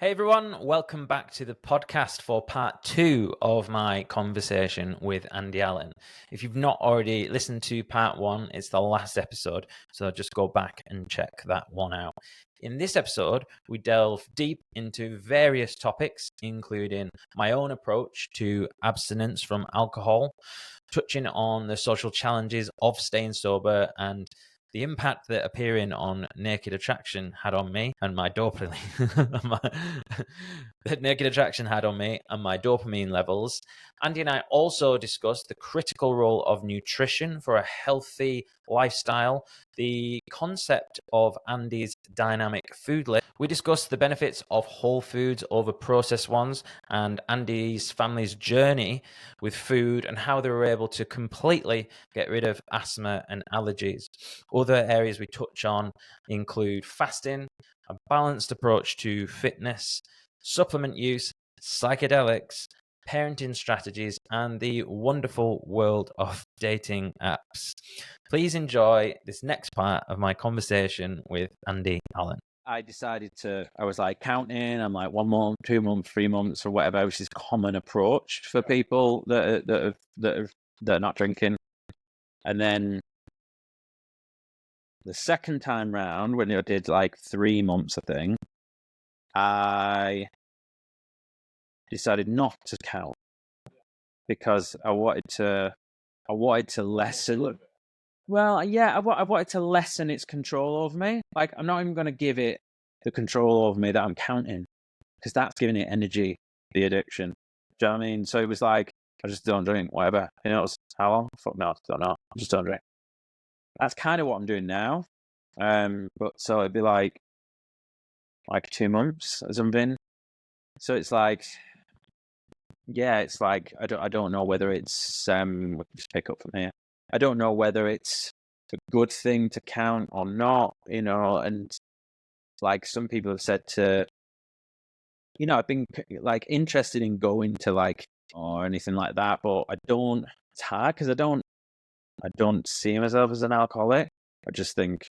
Hey everyone, welcome back to the podcast for part 2 of my conversation with Andy Allan. If you've not already listened to part 1, it's the last episode, so just go back and check that one out. In this episode, we delve deep into various topics, including my own approach to abstinence from alcohol, touching on the social challenges of staying sober and the impact that appearing on Naked Attraction had on me and my dopamine that Naked Attraction had on me and my dopamine levels. Andy and I also discussed the critical role of nutrition for a healthy lifestyle, the concept of Andy's dynamic food list. We discussed the benefits of whole foods over processed ones and Andy's family's journey with food and how they were able to completely get rid of asthma and allergies. Other areas we touch on include fasting, a balanced approach to fitness, supplement use, psychedelics, parenting strategies, and the wonderful world of dating apps. Please enjoy this next part of my conversation with Andy Allan. I was like counting, I'm like 1 month, 2 months, 3 months or whatever, which is common approach for people that are not drinking. And then the second time round, when I did like 3 months, I think, I decided not to count because I wanted to lessen. Well, yeah, I wanted to lessen its control over me. Like, I'm not even going to give it the control over me that I'm counting, because that's giving it energy, the addiction. Do you know what I mean? So it was like, I just don't drink, whatever. You know, it was, how long? Fuck no, I don't know. I just don't drink. That's kind of what I'm doing now. But so it'd be like 2 months or something. So it's like, yeah, it's like, I don't know whether it's, we'll just pick up from here. I don't know whether it's a good thing to count or not, you know, and like some people have said to, you know, I've been like interested in going to like, or anything like that, but it's hard because I don't see myself as an alcoholic. I just think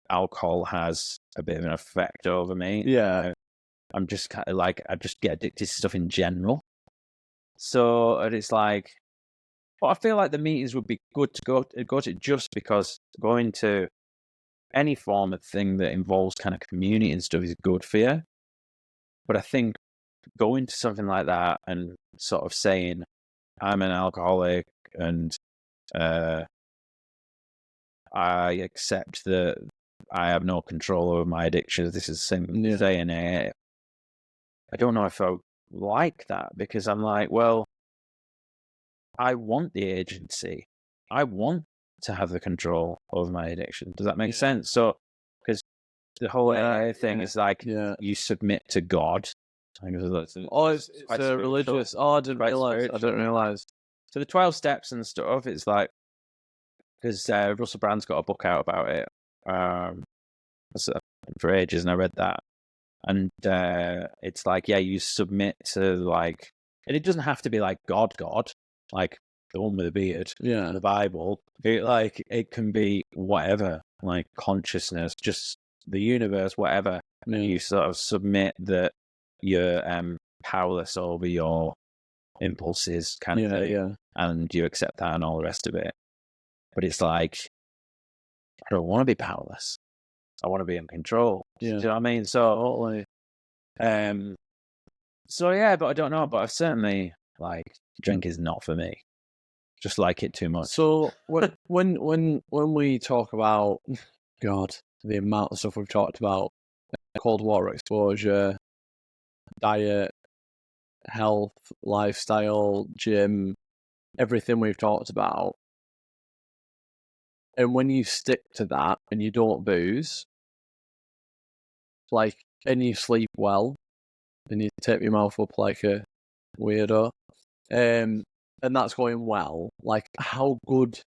alcohol has a bit of an effect over me. Yeah. I'm just kind of like, I just get addicted to stuff in general. So it's like, but I feel like the meetings would be good to go to just because going to any form of thing that involves kind of community and stuff is good for you. But I think going to something like that and sort of saying, I'm an alcoholic and I accept that I have no control over my addictions. This is the same saying it. I don't know if I like that because I'm like, well, I want the agency. I want to have the control over my addiction. Does that make sense? So, because the whole AA thing is like, you submit to God. It's a religious. Oh, I didn't realize. So the 12 steps and stuff, it's like, because Russell Brand's got a book out about it for ages, and I read that. And it's like, yeah, you submit to like, and it doesn't have to be like God, like the one with the beard, the Bible. It can be whatever, like consciousness, just the universe, whatever. And you sort of submit that you're powerless over your impulses, kind of thing, and you accept that and all the rest of it. But it's like, I don't want to be powerless. I want to be in control. Do you know what I mean? So, so yeah, but I don't know. But I've certainly like, drink is not for me. Just like it too much. So when we talk about, God, the amount of stuff we've talked about, Cold War exposure, diet, health, lifestyle, gym, everything we've talked about, and when you stick to that and you don't booze, like, and you sleep well, and you tape your mouth up like a weirdo, and that's going well, like, how good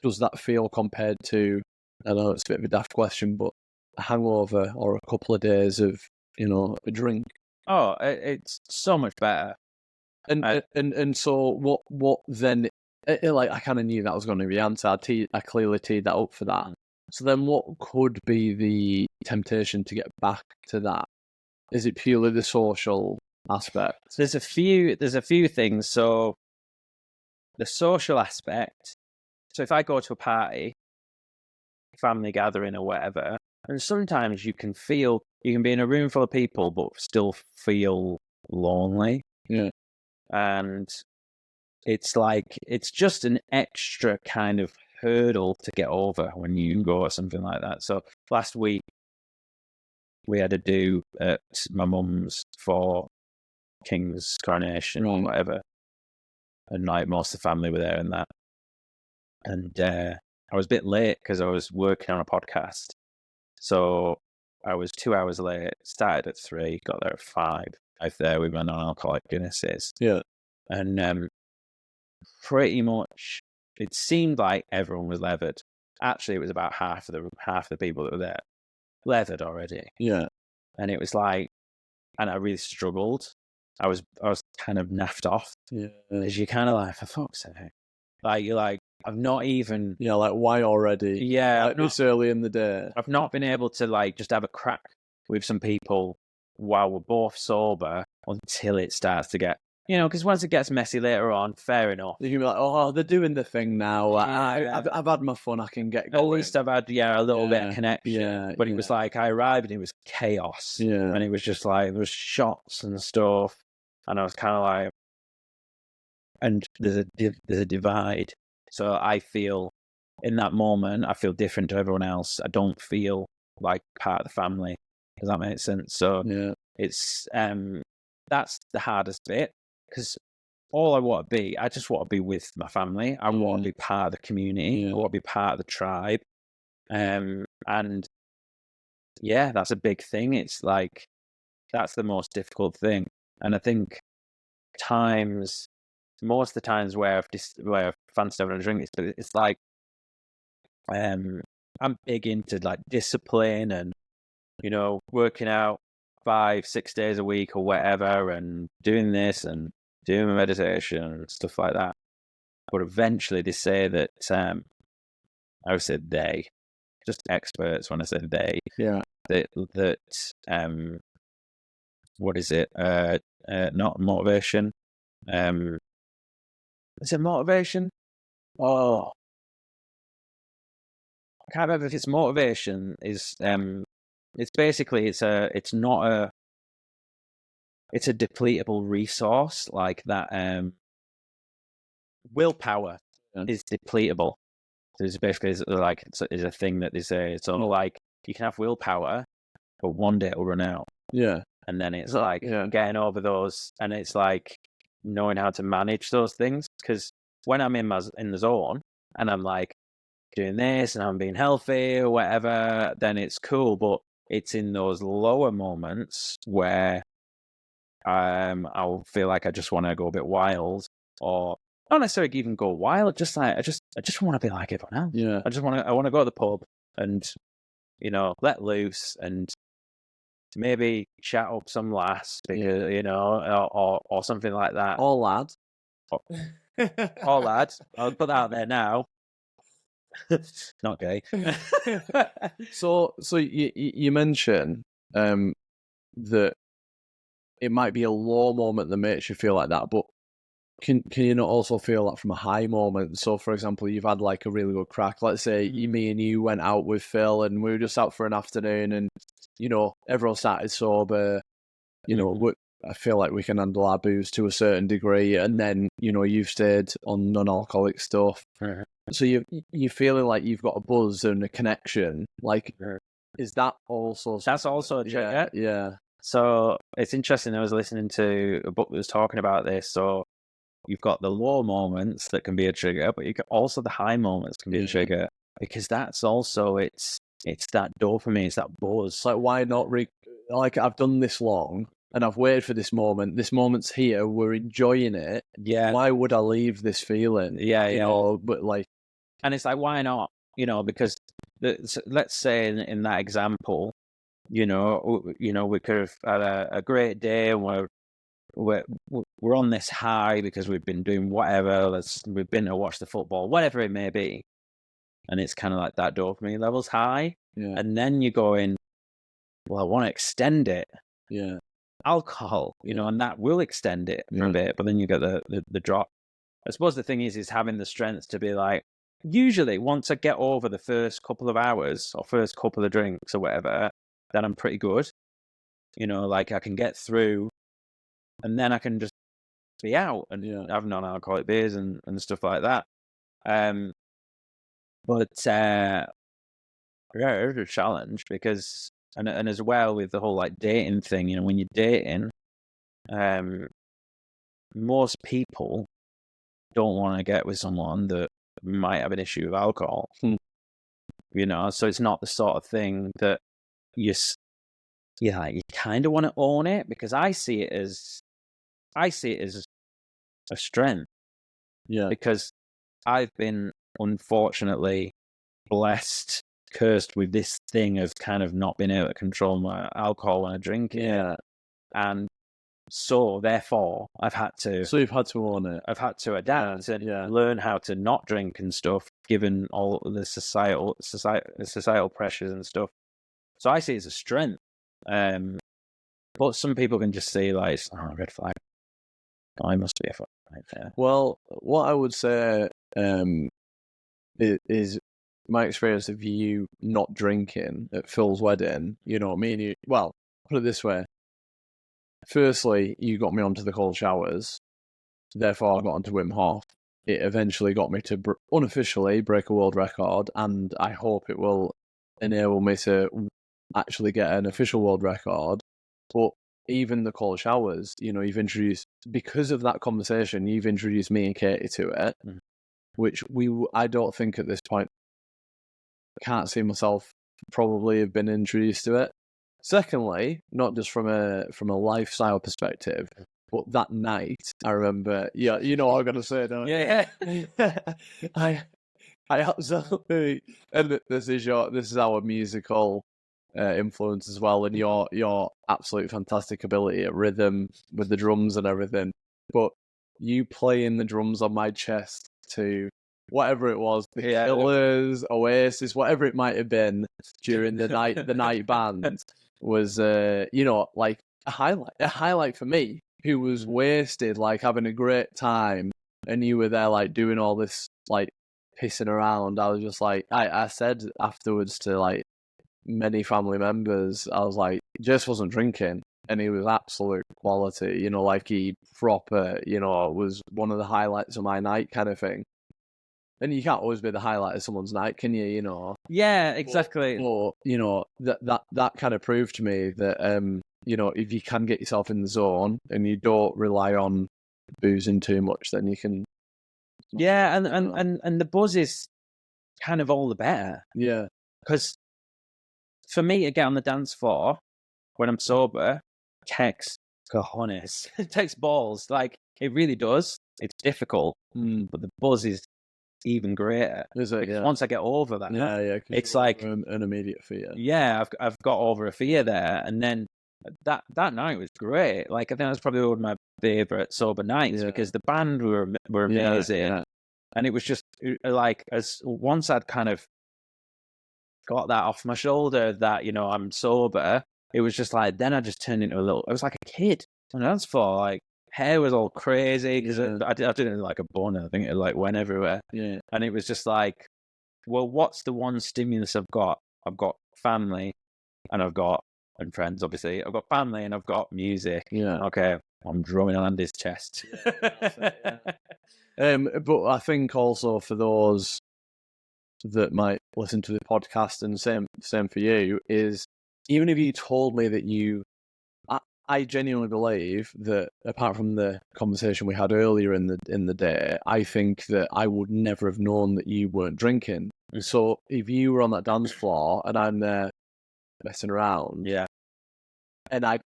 does that feel compared to, I know it's a bit of a daft question, but a hangover or a couple of days of, a drink? Oh, it's so much better. And so what then? Like, I kind of knew that was going to be the answer. I clearly teed that up for that. So then, what could be the temptation to get back to that? Is it purely the social aspect? There's a few things. So the social aspect. So if I go to a party, family gathering or whatever, and sometimes you can be in a room full of people but still feel lonely. Yeah. And it's just an extra kind of hurdle to get over when you go or something like that. So last week we had a do at my mum's for King's coronation or whatever, and like most of the family were there and that. And I was a bit late because I was working on a podcast, so I was 2 hours late. Started at 3, got there at 5. I there with my non-alcoholic Guinnesses. Yeah. And pretty much it seemed like everyone was levered. Actually, it was about half the people that were there levered already. Yeah. And it was like, and I really struggled. I was kind of naffed off. Yeah. Because you're kind of like, for fuck's sake. Like, you're like, I've not even... Yeah, like, why already? Yeah. Like, it's early in the day. I've not been able to, like, just have a crack with some people while we're both sober until it starts to get... You know, because once it gets messy later on, fair enough. You can be like, oh, they're doing the thing now. I've had my fun. I can get going. At least I've had, a little bit of connection. Yeah, but it was like, I arrived and it was chaos. Yeah. And it was just like, there was shots and stuff. And I was kind of like... And there's a divide. So I feel, in that moment, I feel different to everyone else. I don't feel like part of the family. Does that make sense? So it's... that's the hardest bit. Because all I want to be, I just want to be with my family. I want to be part of the community. I want to be part of the tribe. And yeah, that's a big thing. It's like, that's the most difficult thing. And I think most of the times where I've fancied having a drink, it's like, I'm big into like discipline and, working out 5-6 days a week or whatever, and doing this and doing my meditation and stuff like that. But eventually they say that, I would say they, just experts when I say they, that what is it? Not motivation. Is it motivation? Oh, I can't remember if it's motivation. It's basically it's a depletable resource, like that. Willpower is depletable. So it's basically like it's a thing that they say. It's only like you can have willpower, but one day it'll run out. Yeah. And then it's like getting over those, and it's like knowing how to manage those things. Because when I'm in the zone and I'm like doing this and I'm being healthy or whatever, then it's cool. But it's in those lower moments where I'll feel like I just want to go a bit wild, or not necessarily even go wild. Just like I just want to be like everyone else. Yeah. I want to go to the pub and let loose and maybe chat up some lass, because or something like that. Or lad. Or lad. I'll put that out there now. Not gay. So you mentioned that it might be a low moment that makes you feel like that, but can you not also feel that from a high moment? So, for example, you've had like a really good crack. Let's say me and you went out with Phil, and we were just out for an afternoon, and everyone started sober. I feel like we can handle our booze to a certain degree, and then you've stayed on non-alcoholic stuff. Right. So you're feeling like you've got a buzz and a connection. Like, is that also? That's also a trigger. Yeah. So it's interesting. I was listening to a book that was talking about this. So you've got the low moments that can be a trigger, but you got also the high moments can be a trigger, because that's also it's that dopamine, it's that buzz. It's like, why not? Like, I've done this long and I've waited for this moment. This moment's here. We're enjoying it. Yeah. Why would I leave this feeling? Yeah. But like, and it's like, why not? Because let's say in that example, we could have had a great day, and we're on this high because we've been doing whatever. We've been to watch the football, whatever it may be, and it's kind of like that dopamine level's high, and then you're going, well, I want to extend it, alcohol, and that will extend it for a bit, but then you get the drop. I suppose the thing is having the strength to be like, usually once I get over the first couple of hours or first couple of drinks or whatever, then I'm pretty good. Like I can get through, and then I can just be out and have non-alcoholic beers and stuff like that. But it's a challenge because, and as well with the whole like dating thing, when you're dating, most people don't want to get with someone that might have an issue with alcohol. So it's not the sort of thing that you kind of want to own it, because I see it as a strength. Because I've been unfortunately blessed, cursed with this thing of kind of not being able to control my alcohol when I drink it. And so therefore I've had to. So you've had to own it. I've had to adapt and learn how to not drink and stuff, given all the societal pressures and stuff. So I see it as a strength. But some people can just see like, oh, red flag. I must be a fucking right there. Well, what I would say is my experience of you not drinking at Phil's wedding. Me and you. Well, put it this way. Firstly, you got me onto the cold showers. Therefore, I got onto Wim Hof. It eventually got me to unofficially break a world record, and I hope it will enable me to actually get an official world record. But even the cold showers, you've introduced, because of that conversation, you've introduced me and Katie to it, which I don't think at this point, I can't see myself probably have been introduced to it. Secondly, not just from a lifestyle perspective, but that night, I remember, you know what I'm going to say, don't you? I absolutely, and this is our musical influence as well, and your absolute fantastic ability at rhythm with the drums and everything. But you playing the drums on my chest to whatever it was, the Killers, Oasis, whatever it might have been during the night band was like a highlight for me, who was wasted, like having a great time, and you were there like doing all this like pissing around. I was just like, I said afterwards to like many family members, I was like, Jess wasn't drinking and he was absolute quality, like he proper, was one of the highlights of my night kind of thing. And you can't always be the highlight of someone's night, can you? Yeah, exactly. But that kind of proved to me that if you can get yourself in the zone and you don't rely on boozing too much, then you can. Yeah, and the buzz is kind of all the better. Yeah, because for me to get on the dance floor when I'm sober takes cojones. It takes balls. Like it really does. It's difficult, but the buzz is even greater. Is it? Yeah. Once I get over that, it's like an immediate fear. Yeah, I've got over a fear there, and then that night was great. Like I think that's probably one of my favorite sober nights because the band were amazing, and it was just like as once I'd kind of got that off my shoulder that I'm sober, it was just like then I just turned into I was like a kid on the dance floor, like. Hair was all crazy because I didn't like a bun. I think it like went everywhere. Yeah, and it was just like, well, what's the one stimulus I've got? I've got family, and and friends. Obviously, I've got family and I've got music. Yeah. Okay, I'm drumming on Andy's chest. But I think also for those that might listen to the podcast, and same for you, is even if you told me that I genuinely believe that apart from the conversation we had earlier in the day, I think that I would never have known that you weren't drinking. So if you were on that dance floor and I'm there messing around, and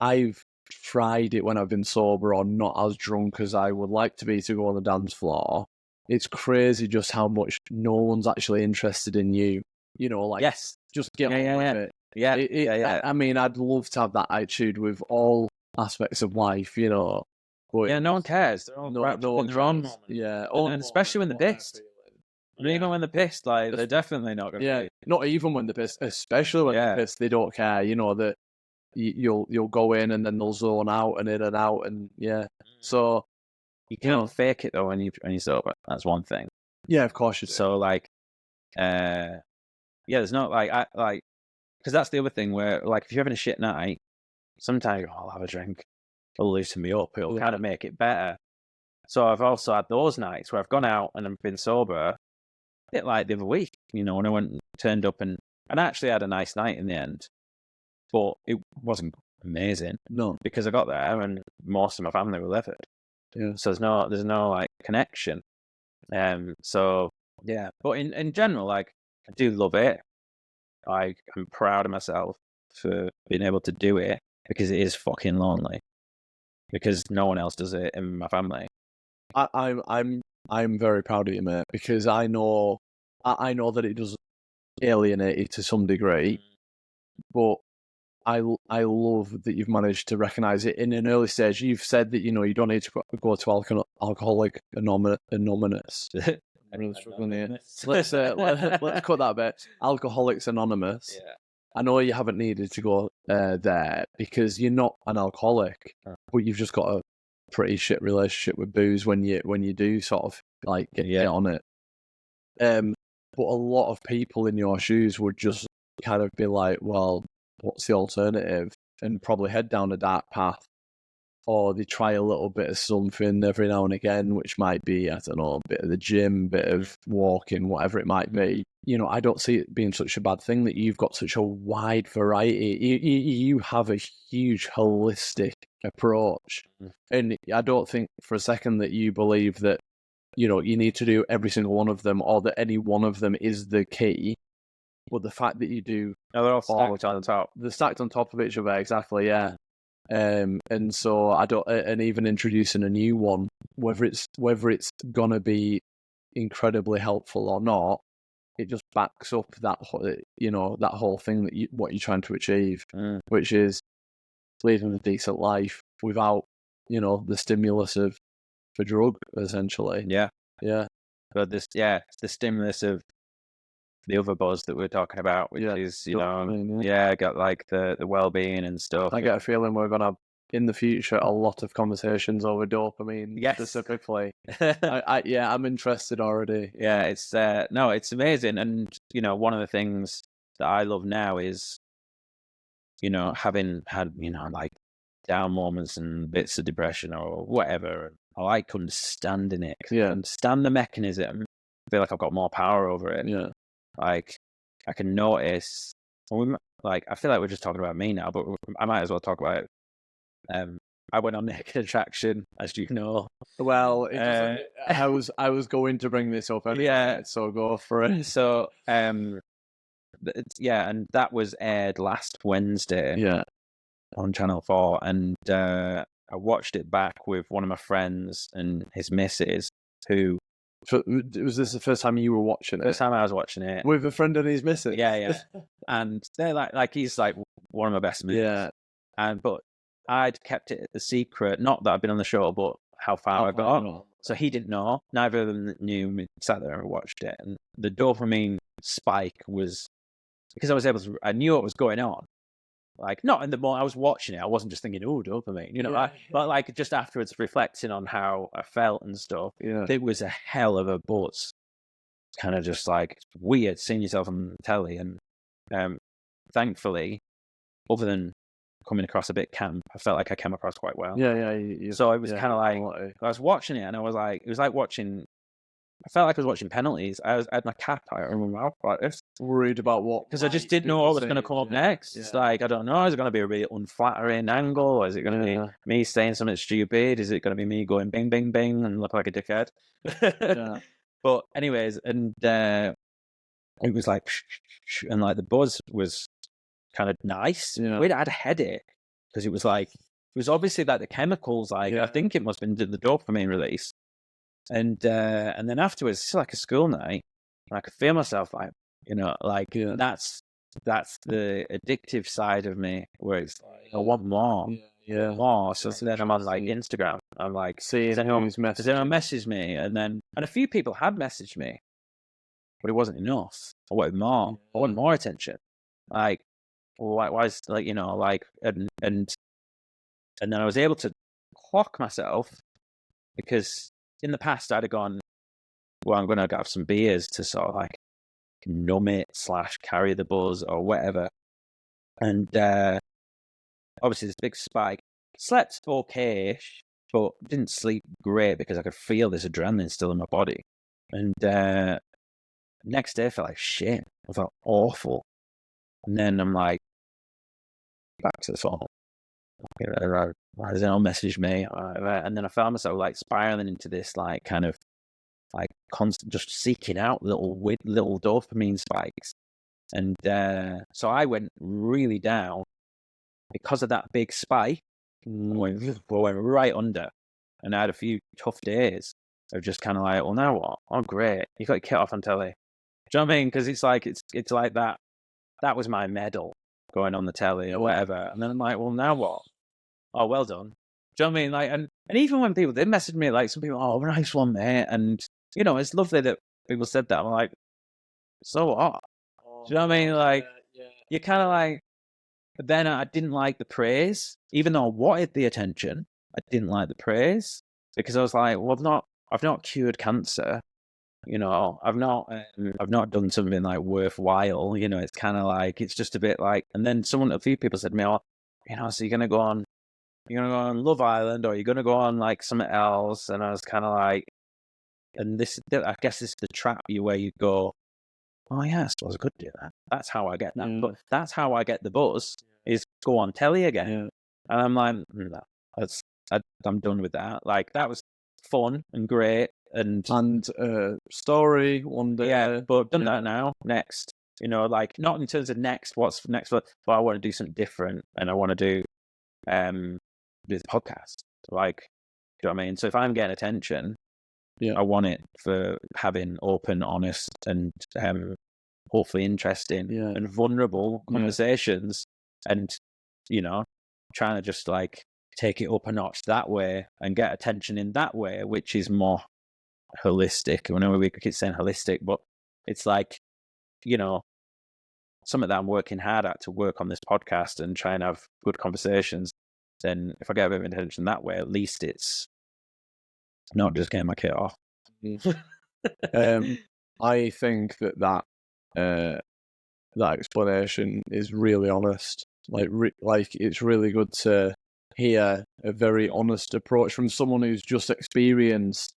I've tried it when I've been sober or not as drunk as I would like to be to go on the dance floor. It's crazy just how much no one's actually interested in you. Just get on with it. Yeah. I mean, I'd love to have that attitude with all aspects of life, But no one cares. They're all in their own moment. Yeah, and especially when they're pissed. Even when they're pissed, like they're definitely not going to. Yeah, not even when they're pissed, especially when they're pissed, they don't care. you'll go in and then they'll zone out and in and out, and so you can't fake it though when you're sober. That's one thing. Yeah, of course you do. So like, there's not because that's the other thing where like if you're having a shit night, sometimes I'll have a drink, it'll loosen me up, it'll kind of make it better. So I've also had those nights where I've gone out and I've been sober, a bit like the other week, when I turned up and actually had a nice night in the end, but it wasn't amazing. No, because I got there and most of my family were livid. Yeah. So there's no like connection. So yeah, but in general, like I do love it. I'm proud of myself for being able to do it because it is fucking lonely. Because no one else does it in my family. I'm very proud of you, mate, because I know that it does alienate you to some degree, but I love that you've managed to recognise it in an early stage. You've said that you don't need to go to Alcoholic Anonymous. I'm really struggling here. Let's cut that bit. Alcoholics Anonymous. Yeah. I know you haven't needed to go there because you're not an alcoholic, but you've just got a pretty shit relationship with booze when you do sort of like get on it. But a lot of people in your shoes would just kind of be like, well, what's the alternative? And probably head down a dark path. Or they try a little bit of something every now and again, which might be, I don't know, a bit of the gym, bit of walking, whatever it might be. I don't see it being such a bad thing that you've got such a wide variety. You have a huge holistic approach. And I don't think for a second that you believe that, you need to do every single one of them or that any one of them is the key. But the fact that you do... No, they're all stacked on top. They're stacked on top of each other, exactly, yeah. And so and even introducing a new one, whether it's gonna be incredibly helpful or not, it just backs up that that whole thing that what you're trying to achieve, which is leading a decent life without the stimulus of the drug, essentially. Yeah. But it's the stimulus of the other buzz that we're talking about, which is, got like the well-being and stuff. I get a feeling we're going to, in the future, a lot of conversations over dopamine specifically. I'm interested already. Yeah, it's amazing. And, one of the things that I love now is, having had, like down moments and bits of depression or whatever, I like understanding it. Understand the mechanism. I feel like I've got more power over it. Yeah. Like, I can notice, I feel like we're just talking about me now, but I might as well talk about it. I went on Naked Attraction, as you know. Well, I was going to bring this up anyway, so go for it. So, and that was aired last Wednesday on Channel 4, and I watched it back with one of my friends and his missus, who... So, was this the first time you were watching it? First time I was watching it. With a friend and his missus? Yeah. And they're like he's like one of my best mates. Yeah. But I'd kept it a secret, not that I've been on the show, but how far I got. So he didn't know. Neither of them knew. We sat there and watched it. And the dopamine spike was... Because I knew what was going on. Like, not in the moment I was watching it, I wasn't just thinking, oh, dopamine, but like just afterwards reflecting on how I felt and stuff, it was a hell of a buzz. Kind of just like weird seeing yourself on telly. And thankfully, other than coming across a bit camp, I felt like I came across quite well. Yeah. So it was kind of like, I was watching it and I was like, it was like watching... I felt like I was watching Penalties. I had my cap out in my mouth like this. Worried about what? Because I just didn't know what was going to come up next. It's like, I don't know, is it going to be a really unflattering angle? Or is it going to be me saying something stupid? Is it going to be me going bing, bing, bing and look like a dickhead? But anyways, and it was like, and like the buzz was kind of nice. I had a headache because it was obviously like the chemicals, I think it must have been the dopamine release. And then afterwards, it's like a school night. And I could feel myself that's the addictive side of me, where it's like, I want more, more. So then I'm on like Instagram. I'm like, does anyone message me? And a few people had messaged me, but it wasn't enough. I wanted more. I wanted more attention. Like, why is like, and then I was able to clock myself, because in the past I'd have gone, well, I'm going to have some beers to sort of like numb it / carry the buzz or whatever. And obviously this big spike. Slept okay-ish, but didn't sleep great because I could feel this adrenaline still in my body. And next day I felt like shit. I felt awful. And then I'm like, back to the phone. Why does anyone message me? And then I found myself like spiraling into this like kind of like constant, just seeking out little dopamine spikes. And so I went really down because of that big spike. Went right under, and I had a few tough days of just kind of like, well, now what? Oh, great, you got your kit off on telly. Do you know what I mean? Because it's like that. That was my medal going on the telly or whatever. And then I'm like, well, now what? Oh, well done. Do you know what I mean? Like, and even when people did message me, like some people, oh, nice one, mate. And it's lovely that people said that. I'm like, so what? Do you know what I mean? Like, you're kind of like. But then I didn't like the praise, even though I wanted the attention. I didn't like the praise because I was like, well, I've not cured cancer. I've not done something like worthwhile. It's kind of like, it's just a bit like. And then a few people said to me, oh, so you're gonna go on Love Island, or you're gonna go on like something else. And I was kind of like, and I guess this is the trap where you go, oh yeah, I suppose I could do that. That's how I get that. Yeah. But that's how I get the buzz, is go on telly again. Yeah. And I'm like, no, I'm done with that. Like, that was fun and great. And story one day. Yeah, but I've done that now. Next. Like, not in terms of what's next, but I want to do something different, and I want to do this podcast. Like, do you know what I mean? So if I'm getting attention, I want it for having open, honest, and hopefully interesting and vulnerable conversations, and trying to just like take it up a notch that way and get attention in that way, which is more holistic. I know we keep saying holistic, but it's like, something that I'm working hard at to work on this podcast and try and have good conversations. Then if I get a bit of attention that way, at least it's not just getting my kit off. I think that explanation is really honest. Like it's really good to hear a very honest approach from someone who's just experienced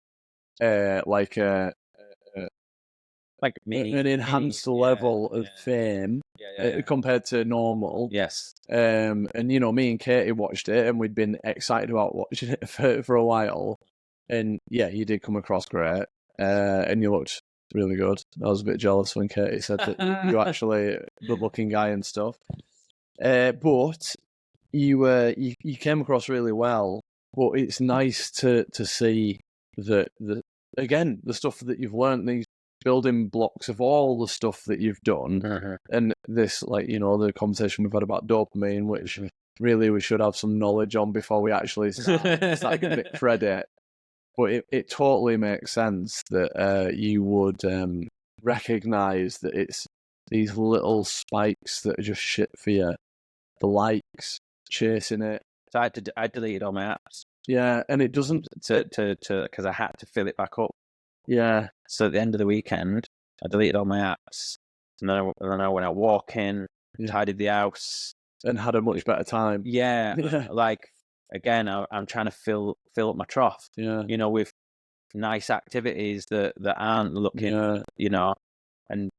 like me, an enhanced level of fame compared to normal. Yes. And me and Katie watched it, and we'd been excited about watching it for a while. And yeah, you did come across great, and you looked really good. I was a bit jealous when Katie said that you're actually a good-looking guy and stuff. But you came across really well. But it's nice to see that the stuff that you've learned, these building blocks of all the stuff that you've done, and this, like, the conversation we've had about dopamine, which really we should have some knowledge on before we actually start giving it credit. But it totally makes sense that you would recognise that it's these little spikes that are just shit for you. The likes, chasing it. So I deleted all my apps. Yeah, and it doesn't because I had to fill it back up. Yeah. So at the end of the weekend, I deleted all my apps, and then I went out walking, tidied the house, and had a much better time. Yeah. Like, again, I'm trying to fill up my trough. Yeah. With nice activities that aren't looking. And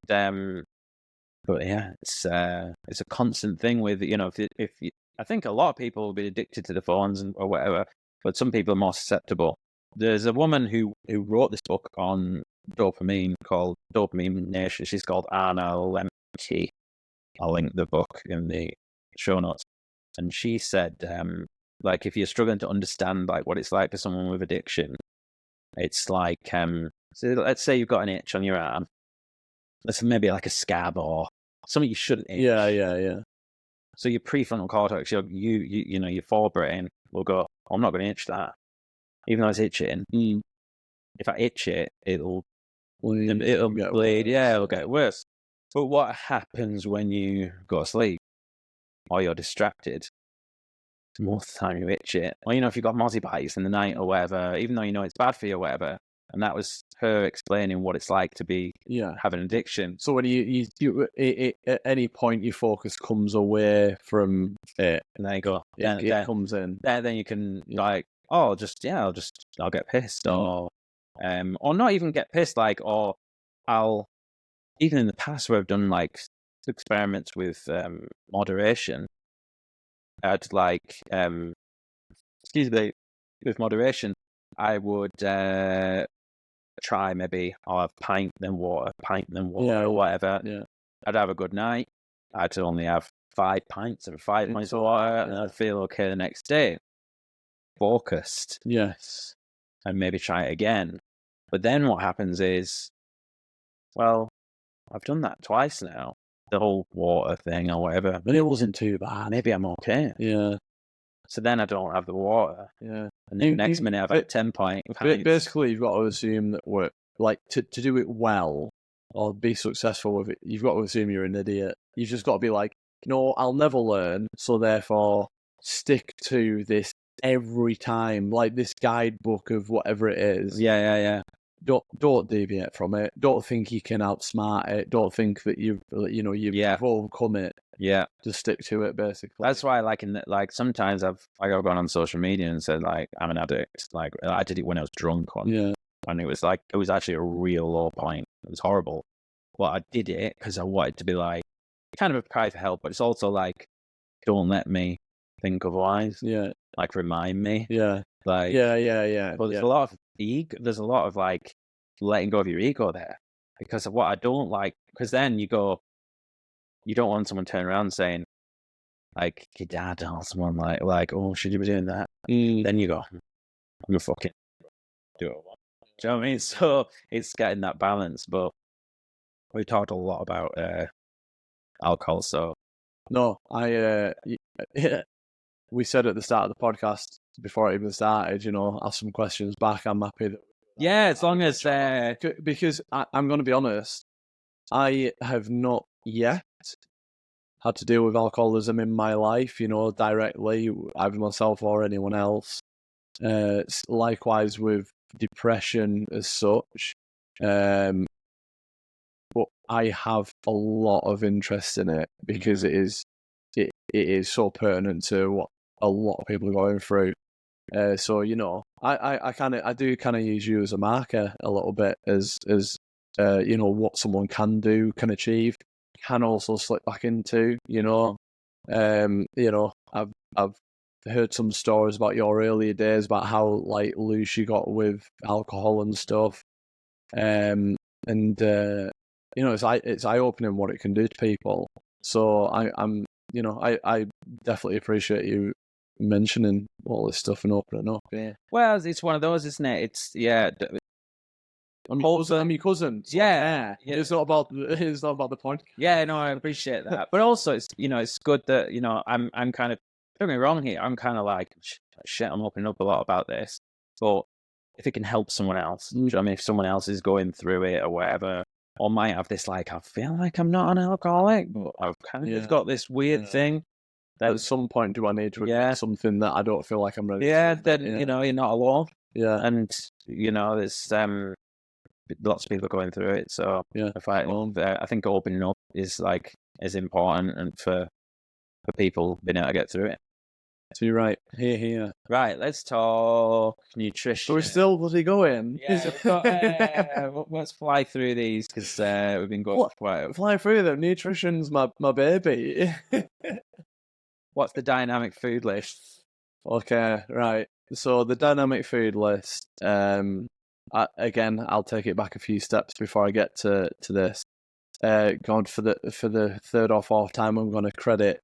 but yeah, it's a constant thing with if you, I think a lot of people will be addicted to the phones or whatever, but some people are more susceptible. There's a woman who wrote this book on dopamine called Dopamine Nation. She's called Andy Allan. I'll link the book in the show notes. And she said, like, if you're struggling to understand like what it's like for someone with addiction, it's like, so let's say you've got an itch on your arm. That's maybe like a scab or something you shouldn't itch. Yeah. So your prefrontal cortex, your forebrain will go, I'm not going to itch that. Even though it's itching, if I itch it, it'll bleed. Yeah, it'll get worse. But what happens when you go to sleep? or you're distracted, most of the time you itch it. Or, if you've got mozzie bites in the night or whatever, even though it's bad for you or whatever. And that was her explaining what it's like to have an addiction. So when you at any point your focus comes away from it, and there you go. It comes in. Then you can I'll get pissed or not even get pissed, or I'll, even in the past where I've done experiments with moderation, I'd with moderation, I would try maybe I'll have pint then water or whatever. Yeah. I'd have a good night. I'd only have 5 pints of water, and I'd feel okay the next day. Focused. Yes. And maybe try it again. But then what happens is, well, I've done that twice now. The whole water thing or whatever. But it wasn't too bad. Maybe I'm okay. Yeah. So then I don't have the water. Yeah. And the next minute I've had 10 pints. Basically, you've got to assume that we're to do it well or be successful with it, you've got to assume you're an idiot. You've just got to be like, no, I'll never learn, so therefore stick to this every time, like this guidebook of whatever it is. Yeah. Don't deviate from it. Don't think you can outsmart it. Don't think that you've overcome it. Yeah. Just stick to it, basically. That's why, sometimes I've gone on social media and said I'm an addict. I did it when I was drunk once. Yeah. And it was actually a real low point. It was horrible. Well, I did it because I wanted to be kind of a cry for help, but it's also don't let me think otherwise. Yeah. Remind me. Yeah. Yeah. But there's a lot of ego. There's a lot of letting go of your ego there, because of what I don't like. Because then you don't want someone to turn around saying, your dad or someone oh, should you be doing that? Then you go, I'm gonna fucking do it. Do you know what I mean? So it's getting that balance. But we talked a lot about alcohol. So no, we said at the start of the podcast before it even started, ask some questions back. I'm happy that. Yeah, as long as because I'm going to be honest, I have not yet had to deal with alcoholism in my life, directly, either myself or anyone else. Likewise with depression as such. But I have a lot of interest in it because it is so pertinent to what a lot of people are going through. So I do kind of use you as a marker a little bit as what someone can do, can achieve, can also slip back into. I've heard some stories about your earlier days about how loose you got with alcohol and stuff, it's eye opening what it can do to people. So I definitely appreciate you mentioning all this stuff and opening up. Yeah. Well, it's one of those, isn't it? It's I'm your cousin. Yeah. It's not about the point. Yeah, no, I appreciate that. But also, it's it's good that I'm kind of, don't get me wrong here. I'm kind of shit. I'm opening up a lot about this, but if it can help someone else, do you know what I mean? If someone else is going through it or whatever, or might have this I feel like I'm not an alcoholic, but I've kind of got this weird thing. That at some point, do I need to admit something that I don't feel like I'm ready? Yeah, then you're not alone. Yeah, and there's lots of people going through it. So I think opening up is important, and for people being able to get through it. So you're right. Here. Right, let's talk nutrition. So we're still bloody going. Yeah, let's fly through these because we've been going quite. Fly through them. Nutrition's my baby. What's the dynamic food list? Okay, right. So the dynamic food list. Again, I'll take it back a few steps before I get to this. God, for the third or fourth time, I'm going to credit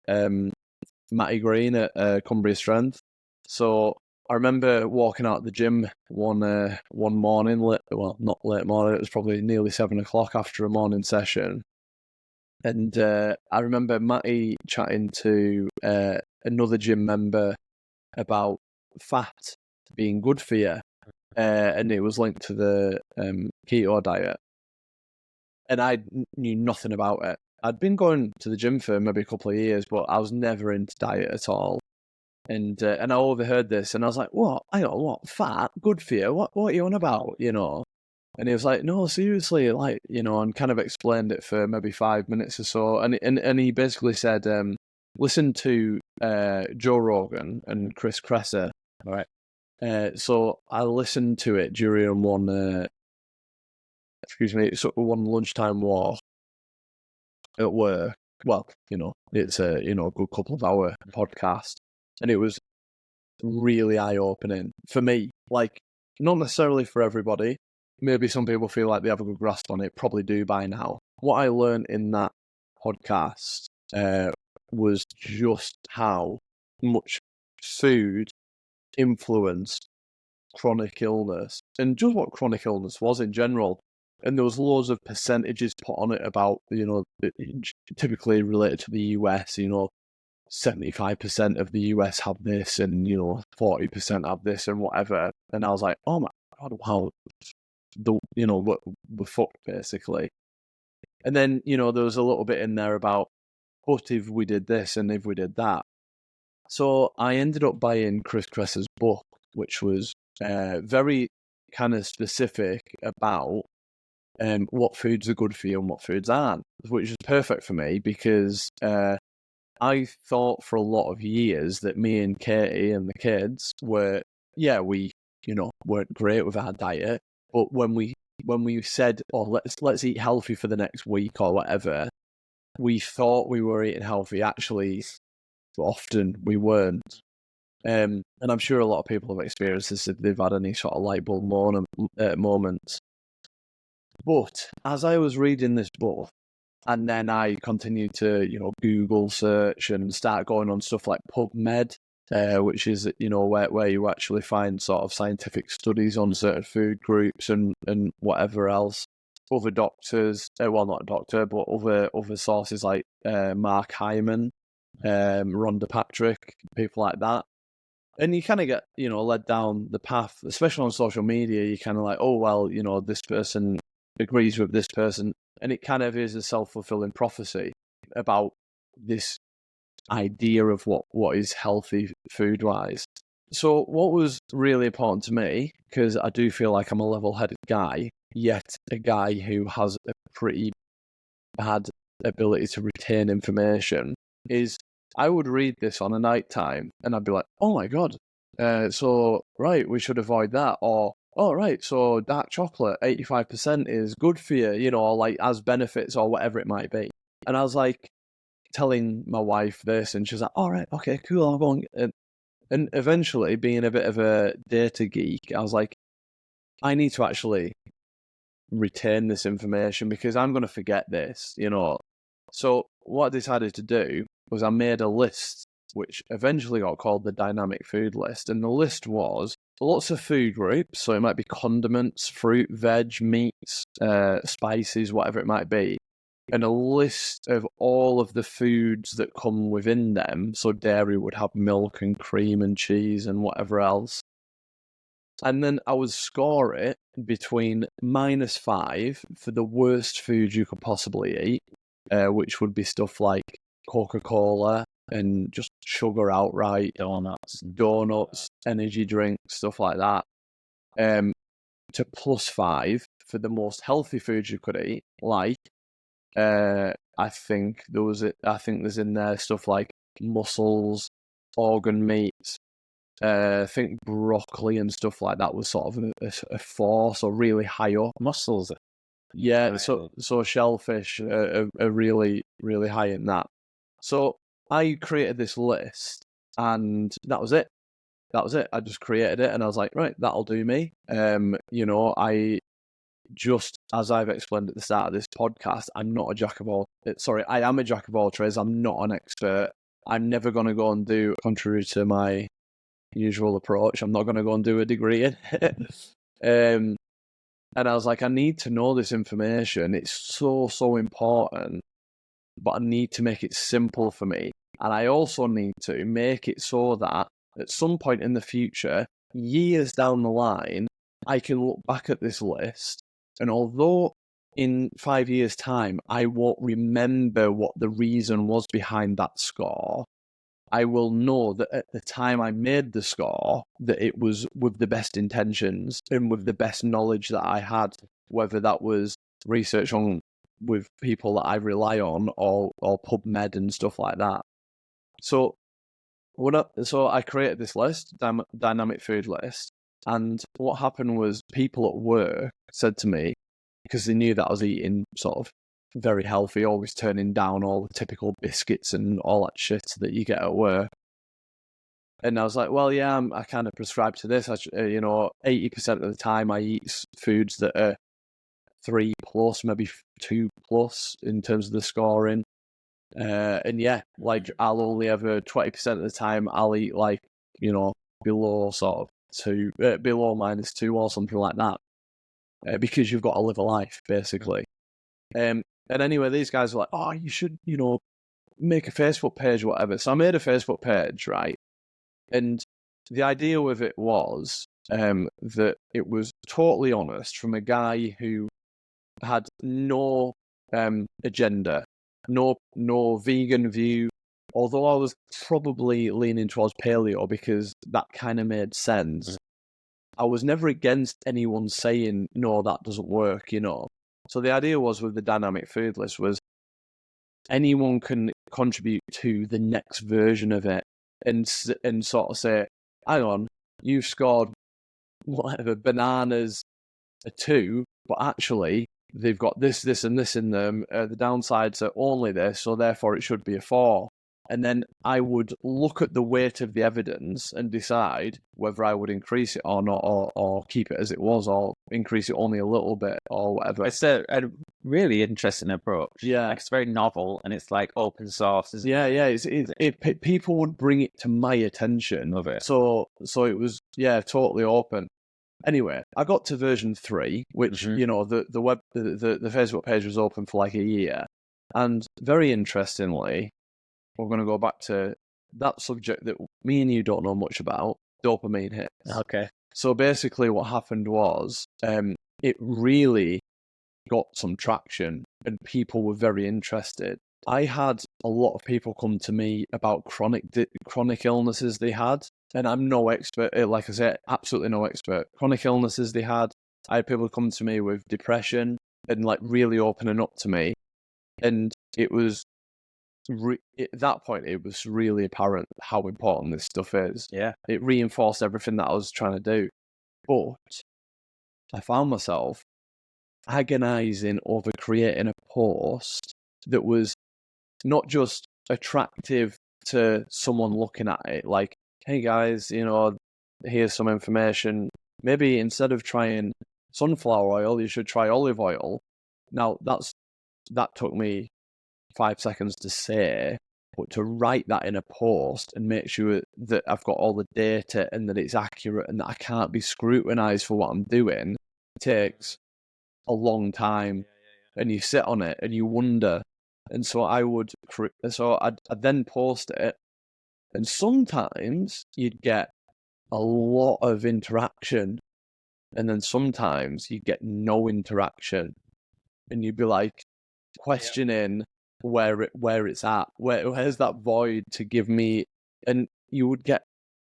Matty Green at Cumbria Strength. So I remember walking out of the gym one morning, not late morning, it was probably nearly 7 o'clock after a morning session. And I remember Matty chatting to another gym member about fat being good for you. And it was linked to the keto diet. And I knew nothing about it. I'd been going to the gym for maybe a couple of years, but I was never into diet at all. And I overheard this, and I was like, "What? I got what? Fat? Good for you? What are you on about? You know?" And he was like, "No, seriously, like, you know," and kind of explained it for maybe 5 minutes or so. And he basically said, "Listen to Joe Rogan and Chris Kresser." All right. So I listened to it during one lunchtime walk at work. Well, you know, it's a good couple of hour podcast, and it was really eye opening for me. Like, not necessarily for everybody. Maybe some people feel like they have a good grasp on it. Probably do by now. What I learned in that podcast was just how much food influenced chronic illness, and just what chronic illness was in general. And there was loads of percentages put on it about, you know, typically related to the US, you know, 75% of the US have this, and, you know, 40% have this, and whatever. And I was like, oh my God, wow, we're fucked, basically. And then, you know, there was a little bit in there about, what if we did this and if we did that? So I ended up buying Chris Kresser's book, which was very kind of specific about what foods are good for you and what foods aren't, which is perfect for me because I thought for a lot of years that me and Katie and the kids were, we, you know, weren't great with our diet, but when we said, oh, let's eat healthy for the next week or whatever, we thought we were eating healthy. Actually, often we weren't. And I'm sure a lot of people have experienced this if they've had any sort of light bulb moments. But as I was reading this book, and then I continued to, you know, Google search and start going on stuff like PubMed, which is, you know, where you actually find sort of scientific studies on certain food groups and whatever else. Other doctors, well, not a doctor, but other sources like Mark Hyman, Rhonda Patrick, people like that. And you kind of get, you know, led down the path, especially on social media. You kind of like, oh, well, you know, this person agrees with this person. And it kind of is a self-fulfilling prophecy about this idea of what is healthy food-wise. So what was really important to me, because I do feel like I'm a level-headed guy, yet a guy who has a pretty bad ability to retain information, is I would read this on a night time and I'd be like, oh my God, so, right, we should avoid that. Or, oh, right, so dark chocolate, 85% is good for you, you know, or like as benefits or whatever it might be. And I was like telling my wife this, and she was like, all right, okay, cool, I'll go and eventually, being a bit of a data geek, I was like, I need to actually retain this information because I'm going to forget this, you know. So what I decided to do was I made a list, which eventually got called the Dynamic Food List. And the list was lots of food groups. So it might be condiments, fruit, veg, meats, spices, whatever it might be. And a list of all of the foods that come within them. So dairy would have milk and cream and cheese and whatever else. And then I would score it between -5 for the worst food you could possibly eat, which would be stuff like Coca-Cola and just sugar outright, donuts, energy drinks, stuff like that, to +5 for the most healthy foods you could eat, like I think there's in there stuff like mussels, organ meats. I think broccoli and stuff like that was sort of a 4, so really high up. Mussels. Yeah, right. So shellfish are really, really high in that. So I created this list, and that was it. I just created it, and I was like, right, that'll do me. You know, I just, as I've explained at the start of this podcast, I am a jack of all trades. I'm not an expert. I'm never going to go and do, contrary to my usual approach, I'm not going to go and do a degree in it. And I was like, I need to know this information. It's so important, but I need to make it simple for me. And I also need to make it so that at some point in the future, years down the line, I can look back at this list, and although in 5 years' time, I won't remember what the reason was behind that score. I will know that at the time I made the score, that it was with the best intentions and with the best knowledge that I had, whether that was research on with people that I rely on or PubMed and stuff like that. So I created this list, dynamic food list, and what happened was people at work said to me, because they knew that I was eating sort of very healthy, always turning down all the typical biscuits and all that shit that you get at work. And I was like, well, yeah, I kind of prescribe to this. 80% of the time I eat foods that are 3+, maybe 2+ in terms of the scoring. And yeah, like I'll only ever 20% of the time I'll eat like, below sort of below -2 or something like that. Because you've got to live a life, basically. And anyway, these guys are like, oh, you should, make a Facebook page or whatever. So I made a Facebook page, right? And the idea with it was that it was totally honest from a guy who had no agenda, no vegan view, although I was probably leaning towards paleo because that kind of made sense. I was never against anyone saying, no, that doesn't work, So the idea was with the dynamic food list was anyone can contribute to the next version of it and sort of say, hang on, you've scored whatever, bananas a 2, but actually they've got this, and this in them. The downsides are only this, so therefore it should be a 4. And then I would look at the weight of the evidence and decide whether I would increase it or not, or keep it as it was, or increase it only a little bit, or whatever. It's a really interesting approach. Yeah. Like, it's very novel, and it's like open source. Yeah. People would bring it to my attention. Love it. So it was, totally open. Anyway, I got to version 3, which, the Facebook page was open for like a year. And very interestingly, we're going to go back to that subject that me and you don't know much about, dopamine hits. Okay. So basically what happened was it really got some traction and people were very interested. I had a lot of people come to me about chronic illnesses they had, and I'm no expert, like I said, absolutely no expert. Chronic illnesses they had. I had people come to me with depression and like really opening up to me, and it was at that point, it was really apparent how important this stuff is. Yeah. It reinforced everything that I was trying to do. But I found myself agonizing over creating a post that was not just attractive to someone looking at it, like, hey guys, here's some information. Maybe instead of trying sunflower oil, you should try olive oil. Now, that took me 5 seconds to say, but to write that in a post and make sure that I've got all the data and that it's accurate and that I can't be scrutinized for what I'm doing takes a long time. And you sit on it and you wonder. And so I'd then post it, and sometimes you'd get a lot of interaction, and then sometimes you'd get no interaction, and you'd be like questioning where it's at, where's that void to give me, and you would get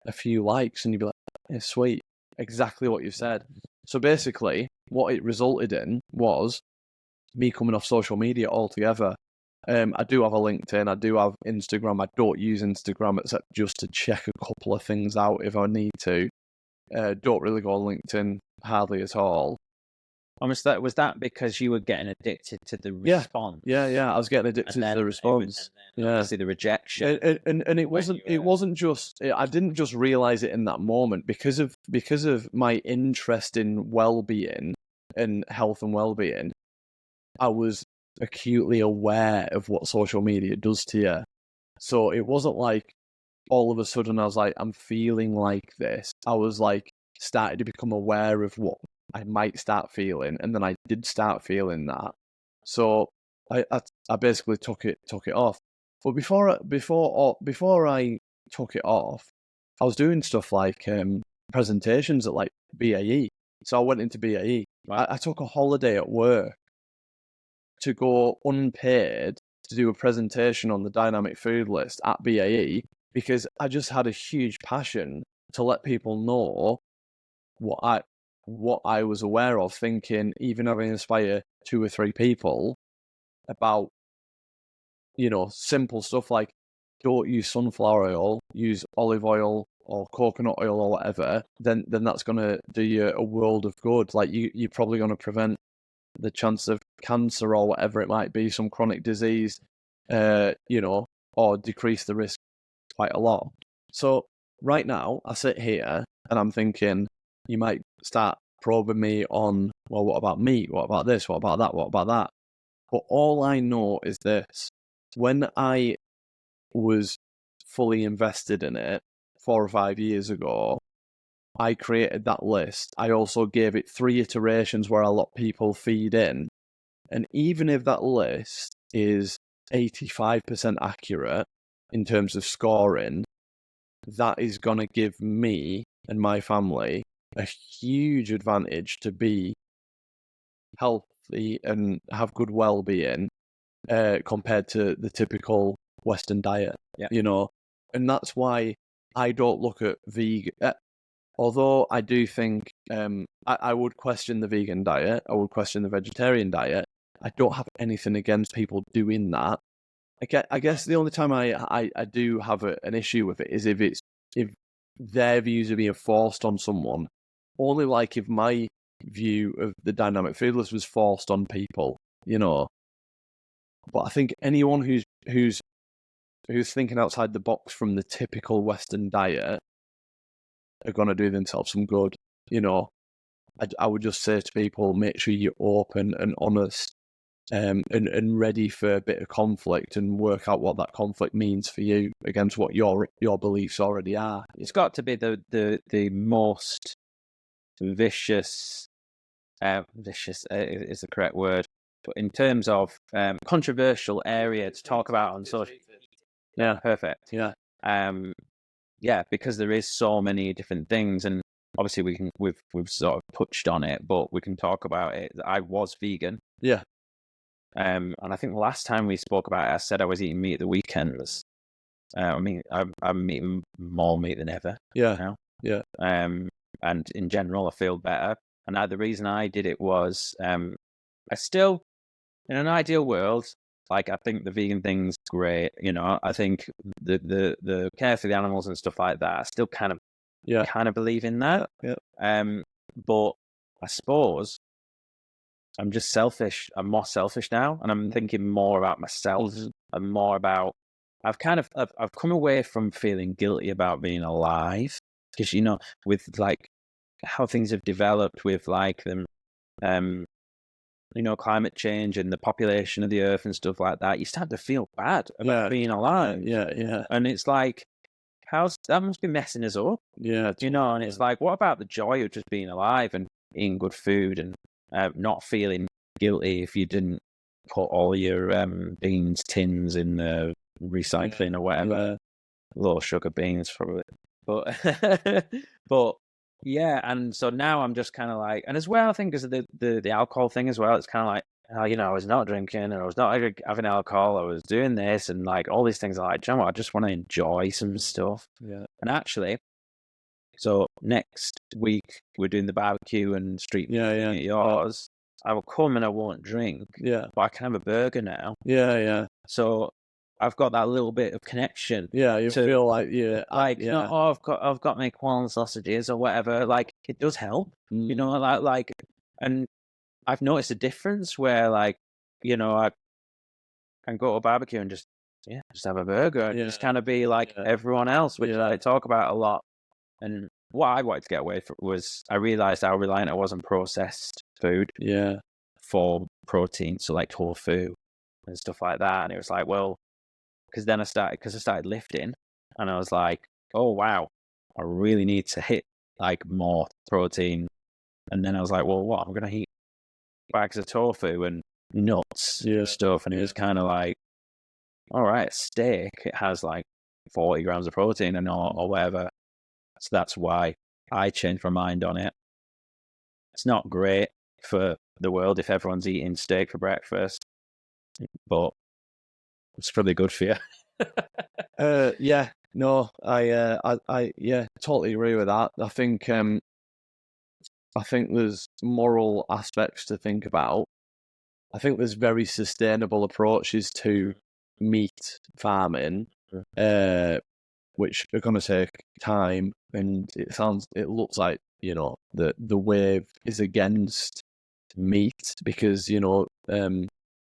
a few likes and you'd be like, yeah, sweet, exactly what you said. So basically what it resulted in was me coming off social media altogether. I do have a LinkedIn, I do have Instagram. I don't use Instagram except just to check a couple of things out if I need to. Don't really go on LinkedIn hardly at all. Was that because you were getting addicted to the response? Yeah. I was getting addicted to the response. Obviously the rejection. And it wasn't just. I didn't just realize it in that moment because of my interest in well-being and health and well-being. I was acutely aware of what social media does to you. So it wasn't like all of a sudden I was like, I'm feeling like this. I was like started to become aware of what I might start feeling, and then I did start feeling that. So I basically took it off. But before I took it off, I was doing stuff like presentations at like BAE. So I went into BAE. I took a holiday at work to go unpaid to do a presentation on the dynamic food list at BAE because I just had a huge passion to let people know what I was aware of, thinking even if I inspire 2 or 3 people about, simple stuff like don't use sunflower oil, use olive oil or coconut oil or whatever, then that's going to do you a world of good. Like you're probably going to prevent the chance of cancer or whatever it might be, some chronic disease, or decrease the risk quite a lot. So right now I sit here and I'm thinking you might start probing me on, well, what about meat? What about this? What about that? What about that? But all I know is this. When I was fully invested in it 4 or 5 years ago, I created that list. I also gave it 3 iterations where I let people feed in. And even if that list is 85% accurate in terms of scoring, that is going to give me and my family a huge advantage to be healthy and have good well-being compared to the typical Western diet, and that's why I don't look at vegan. Although I do think I would question the vegan diet, I would question the vegetarian diet. I don't have anything against people doing that. I guess the only time I do have an issue with it is if their views are being forced on someone. Only like if my view of the dynamic food list was forced on people, But I think anyone who's thinking outside the box from the typical Western diet are going to do themselves some good. I would just say to people, make sure you're open and honest and ready for a bit of conflict and work out what that conflict means for you against what your beliefs already are. It's got to be the most vicious is the correct word, but in terms of controversial area to talk about on social. Yeah, perfect. Yeah, because there is so many different things, and obviously we've sort of touched on it, but we can talk about it. I was vegan. Yeah. And I think the last time we spoke about it, I said I was eating meat at the weekends. I'm eating more meat than ever. Yeah. Now. Yeah. And in general, I feel better. And the reason I did it was, I still, in an ideal world, like I think the vegan thing's great. I think the care for the animals and stuff like that. I still kind of believe in that. Yeah. But I suppose I'm just selfish. I'm more selfish now, and I'm thinking more about myself and more about. I've come away from feeling guilty about being alive because with like how things have developed with like them, climate change and the population of the earth and stuff like that. You start to feel bad about being alive. Yeah. And it's like, that must be messing us up. Yeah. And it's like, what about the joy of just being alive and eating good food and not feeling guilty if you didn't put all your beans tins in the recycling or whatever. Low sugar beans probably. But yeah, and so now I'm just kind of like, and as well, I think because of the alcohol thing as well, it's kind of like, I was not drinking or I was not having alcohol, I was doing this and like all these things. Like, I just want to enjoy some stuff. Yeah. And actually, so next week we're doing the barbecue and street at yours. I will come and I won't drink. Yeah. But I can have a burger now. Yeah. So I've got that little bit of connection. Yeah, you feel like I've got my qualm sausages or whatever. Like it does help, like, and I've noticed a difference where I can go to a barbecue and just have a burger and just kind of be like everyone else, which I talk about a lot. And what I wanted to get away from was I realized how reliant I was on processed food. Yeah. For protein, so like tofu and stuff like that. And it was like, well. Because I started lifting and I was like, oh, wow, I really need to hit like more protein. And then I was like, well, what? I'm going to eat bags of tofu and nuts and stuff. And it was kind of like, all right, steak, it has like 40 grams of protein and or whatever. So that's why I changed my mind on it. It's not great for the world if everyone's eating steak for breakfast. but it's probably good for you. Yeah, no, I yeah, totally agree with that. I think there's moral aspects to think about. I think there's very sustainable approaches to meat farming, which are going to take time, and it looks like the wave is against meat because there's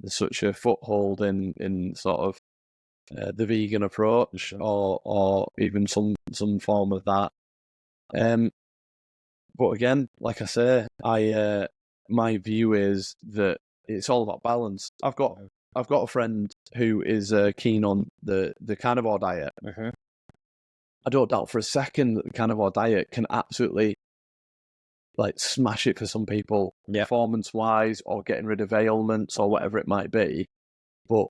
such a foothold in sort of the vegan approach or even some form of that. But again, like I say, my view is that it's all about balance. I've got a friend who is keen on the carnivore diet. I don't doubt for a second that the carnivore diet can absolutely like smash it for some people, performance wise, or getting rid of ailments or whatever it might be. But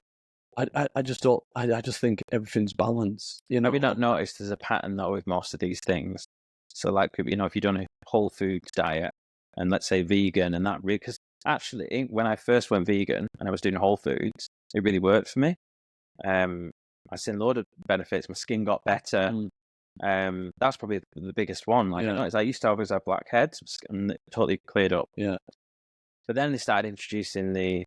I just don't. I just think everything's balanced. Have you not noticed there's a pattern though with most of these things? So like, if you've done a whole foods diet and let's say vegan and that really, because actually when I first went vegan and I was doing whole foods, it really worked for me. I seen a load of benefits. My skin got better. That's probably the biggest one. Like I noticed I used to always have blackheads and it totally cleared up. Yeah. But then they started introducing the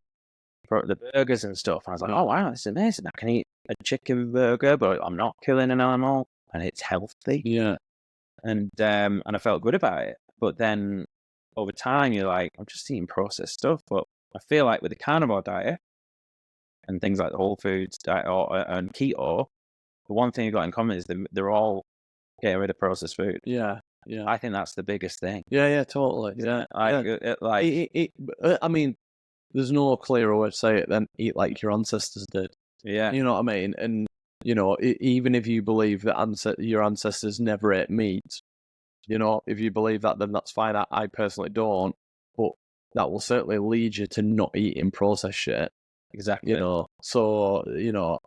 burgers and stuff. And I was like, oh wow, that's amazing. I can eat a chicken burger, but I'm not killing an animal and it's healthy. Yeah. And I felt good about it. But then over time, you're like, I'm just eating processed stuff. But I feel like with the carnivore diet and things like the whole foods diet and keto, the one thing you've got in common is they're all getting rid of processed food. Yeah. Yeah. I think that's the biggest thing. Yeah. Totally. Yeah. I mean, there's no clearer way to say it than eat like your ancestors did. Yeah. You know what I mean? And even if you believe that your ancestors never ate meat, if you believe that, then that's fine. I personally don't, but that will certainly lead you to not eating processed shit. Exactly. So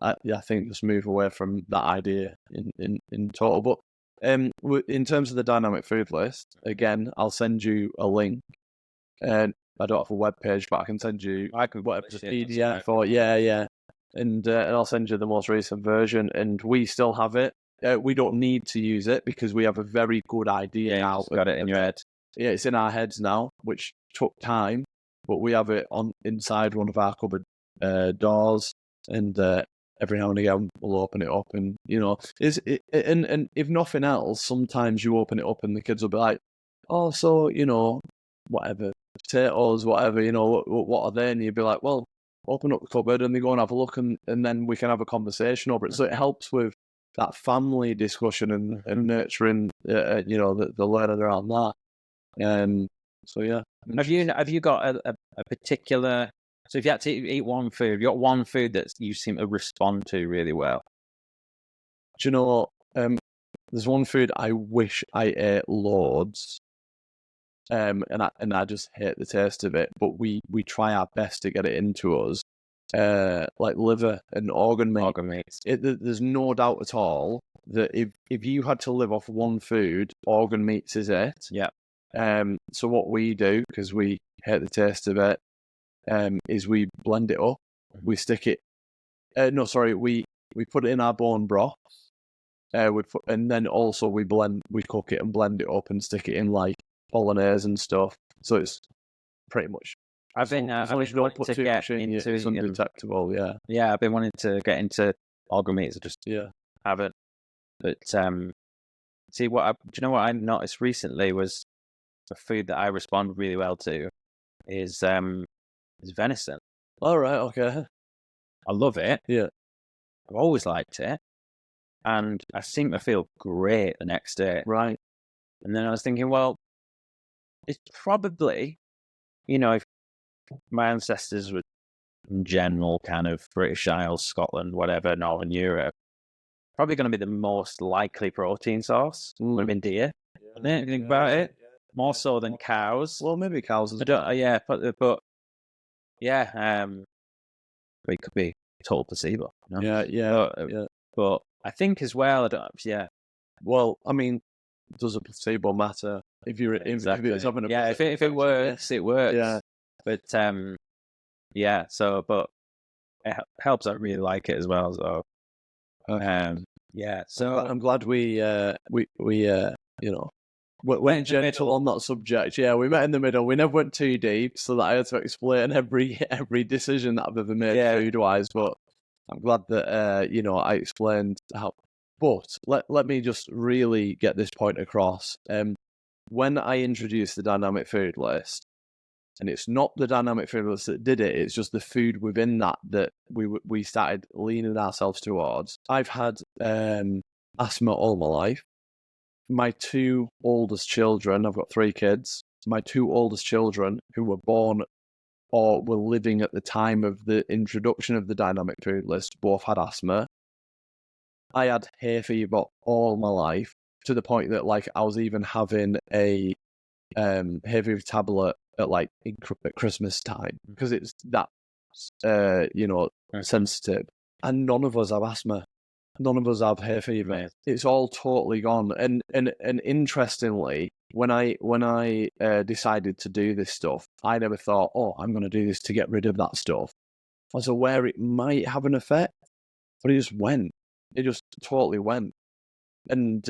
I think just move away from that idea in total. But in terms of the dynamic food list, again, I'll send you a link. And I don't have a web page, but I can send you whatever the PDF or and I'll send you the most recent version. And we still have it. We don't need to use it because we have a very good idea now. Got it in your head. Yeah, it's in our heads now, which took time, but we have it inside one of our cupboard doors, and every now and again we'll open it up, and and if nothing else, sometimes you open it up and the kids will be like, oh, so whatever, potatoes, whatever, what are they? And you'd be like, well, open up the cupboard, and they go and have a look, and then we can have a conversation over it. So it helps with that family discussion and nurturing, the learning around that. So yeah. Have you got a particular? So if you had to eat one food, you got one food that you seem to respond to really well. Do you know? There's one food I wish I ate loads. And I just hate the taste of it. But we try our best to get it into us. Like liver and organ meat. Organ meat. There's no doubt at all that if you had to live off one food, organ meats is it. Yeah. So what we do, because we hate the taste of it, is we blend it up. We stick it. We put it in our bone broth. And then also we cook it and blend it up and stick it in like bolognese and stuff. So it's pretty much. I've been wanting to get into it's undetectable. Yeah. Yeah, I've been wanting to get into organ meats. I just haven't. But see do you know what I noticed recently was a food that I respond really well to is venison. All right. Okay. I love it. Yeah. I've always liked it, and I seem to feel great the next day. Right. And then I was thinking, well, it's probably, if my ancestors were in general kind of British Isles, Scotland, whatever, Northern Europe, probably going to be the most likely protein source would have been deer. Yeah. You think about it, more so than cows. Well, maybe cows. I don't. Yeah, but yeah, it could be total placebo. Yeah. But I think as well, Well, I mean, does a placebo matter if you're exactly. if it's having a if it works, it works. Yeah. But yeah. So, but it helps. I really like it as well. So, yeah. So I'm glad we went gentle on that subject. Yeah, we met in the middle. We never went too deep, so that I had to explain every decision that I've ever made food wise. But I'm glad that I explained how. But let me just really get this point across. When I introduced the dynamic food list, and it's not the dynamic food list that did it; it's just the food within that we started leaning ourselves towards. I've had asthma all my life. My two oldest children, I've got 3 kids. My 2 oldest children who were born or were living at the time of the introduction of the dynamic food list both had asthma. I had hay fever all my life, to the point that like I was even having a hay fever tablet at at Christmas time because it's that sensitive. And none of us have asthma. None of us have hay fever. It's all totally gone. And interestingly, when I decided to do this stuff, I never thought, oh, I'm going to do this to get rid of that stuff. I was aware it might have an effect, but it just went. It just totally went. And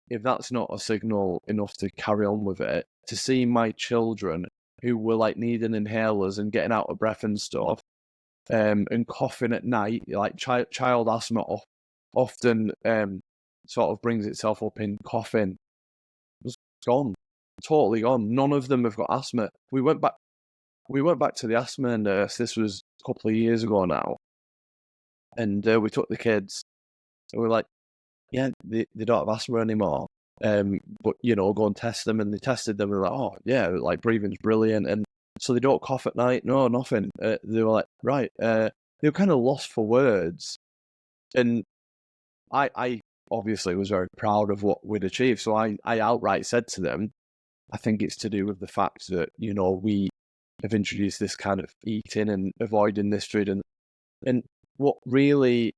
if that's not a signal enough to carry on with it, to see my children who were like needing inhalers and getting out of breath and stuff, and coughing at night, like child asthma often sort of brings itself up in coughing. It's gone, totally gone. None of them have got asthma. We went back to the asthma nurse. This was a couple of years ago now, and we took the kids. And we're like, yeah, they don't have asthma anymore. But go and test them, and they tested them. And they're like, oh yeah, like breathing's brilliant, and so they don't cough at night. No, nothing. They were like, right. They were kind of lost for words, and I obviously was very proud of what we'd achieved. So I outright said to them, I think it's to do with the fact that, we have introduced this kind of eating and avoiding this food. And what really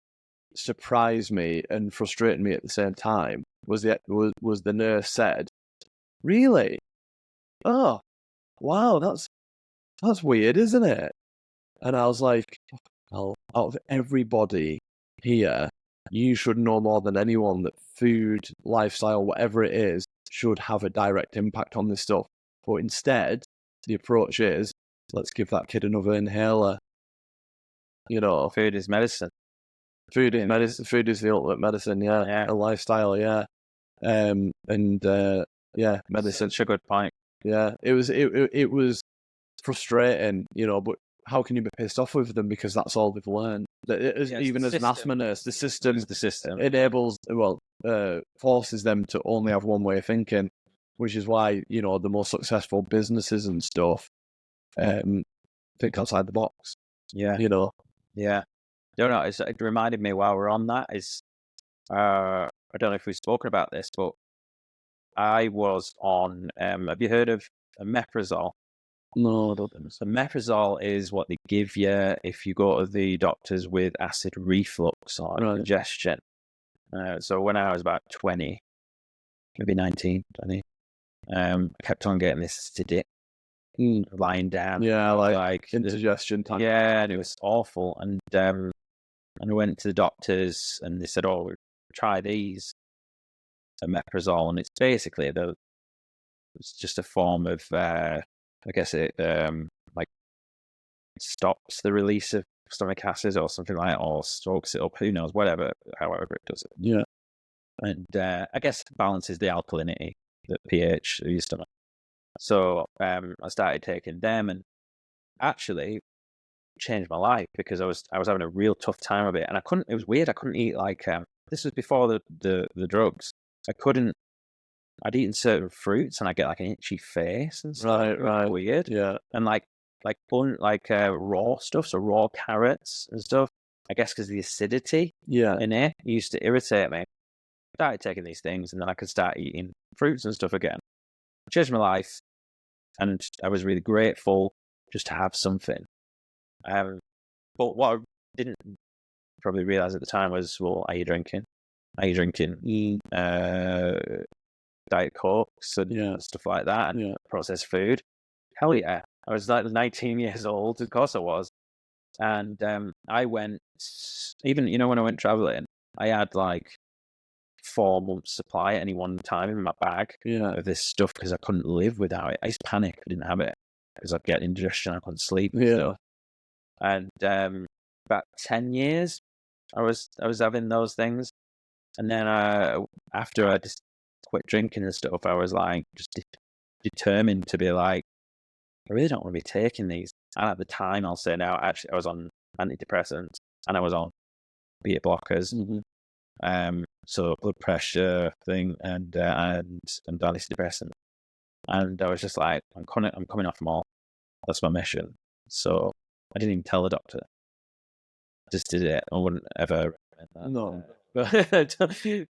surprised me and frustrated me at the same time was the nurse said, really? Oh, wow, that's weird, isn't it? And I was like, well, out of everybody here, you should know more than anyone that food, lifestyle, whatever it is, should have a direct impact on this stuff. But instead, the approach is, let's give that kid another inhaler. Food is medicine. Food is medicine. Food is the ultimate medicine. Yeah. A lifestyle. Yeah. Medicine. Such a good point. Yeah. It was frustrating, but how can you be pissed off with them because that's all they've learned? Even as an asthma nurse, the system enables, forces them to only have one way of thinking, which is why the most successful businesses and stuff think outside the box. Yeah. Yeah. No, it reminded me while we're on that is, I don't know if we've spoken about this, but I was on, have you heard of omeprazole? No, I don't think so. So omeprazole is what they give you if you go to the doctors with acid reflux or indigestion. So when I was about 20, maybe 19, 20, I kept on getting this acidic, lying down. Yeah, like indigestion time. Yeah, and it was awful. And I went to the doctors and they said, oh, we'll try these omeprazole. And it's basically it's just a form of, I guess it like stops the release of stomach acid or something like that, or soaks it up, who knows, however it does it. Yeah. And I guess balances the alkalinity, the pH of your stomach. So I started taking them, and actually changed my life because I was having a real tough time of it, and it was weird, I couldn't eat this was before the drugs. I'd eaten certain fruits and I get like an itchy face and stuff. Right. Weird. Yeah. And raw stuff, so raw carrots and stuff, I guess because the acidity in it used to irritate me. I started taking these things and then I could start eating fruits and stuff again. It changed my life, and I was really grateful just to have something. But what I didn't probably realize at the time was, well, are you drinking? Diet Cokes and stuff like that, and processed food? Hell yeah. I was like 19 years old, of course I was. And I went, even, when I went traveling, I had like 4 months supply at any one time in my bag of this stuff because I couldn't live without it. I used to panic if I didn't have it because I'd get indigestion, I couldn't sleep. And about 10 years, I was having those things. And then after I just quit drinking and stuff, I was like just determined to be like, I really don't want to be taking these. And at the time, I'll say now, actually, I was on antidepressants and I was on beta blockers. So blood pressure thing and antidepressant. And I was just like, I'm coming off them all. That's my mission. So I didn't even tell the doctor. I just did it. I wouldn't ever recommend that. No.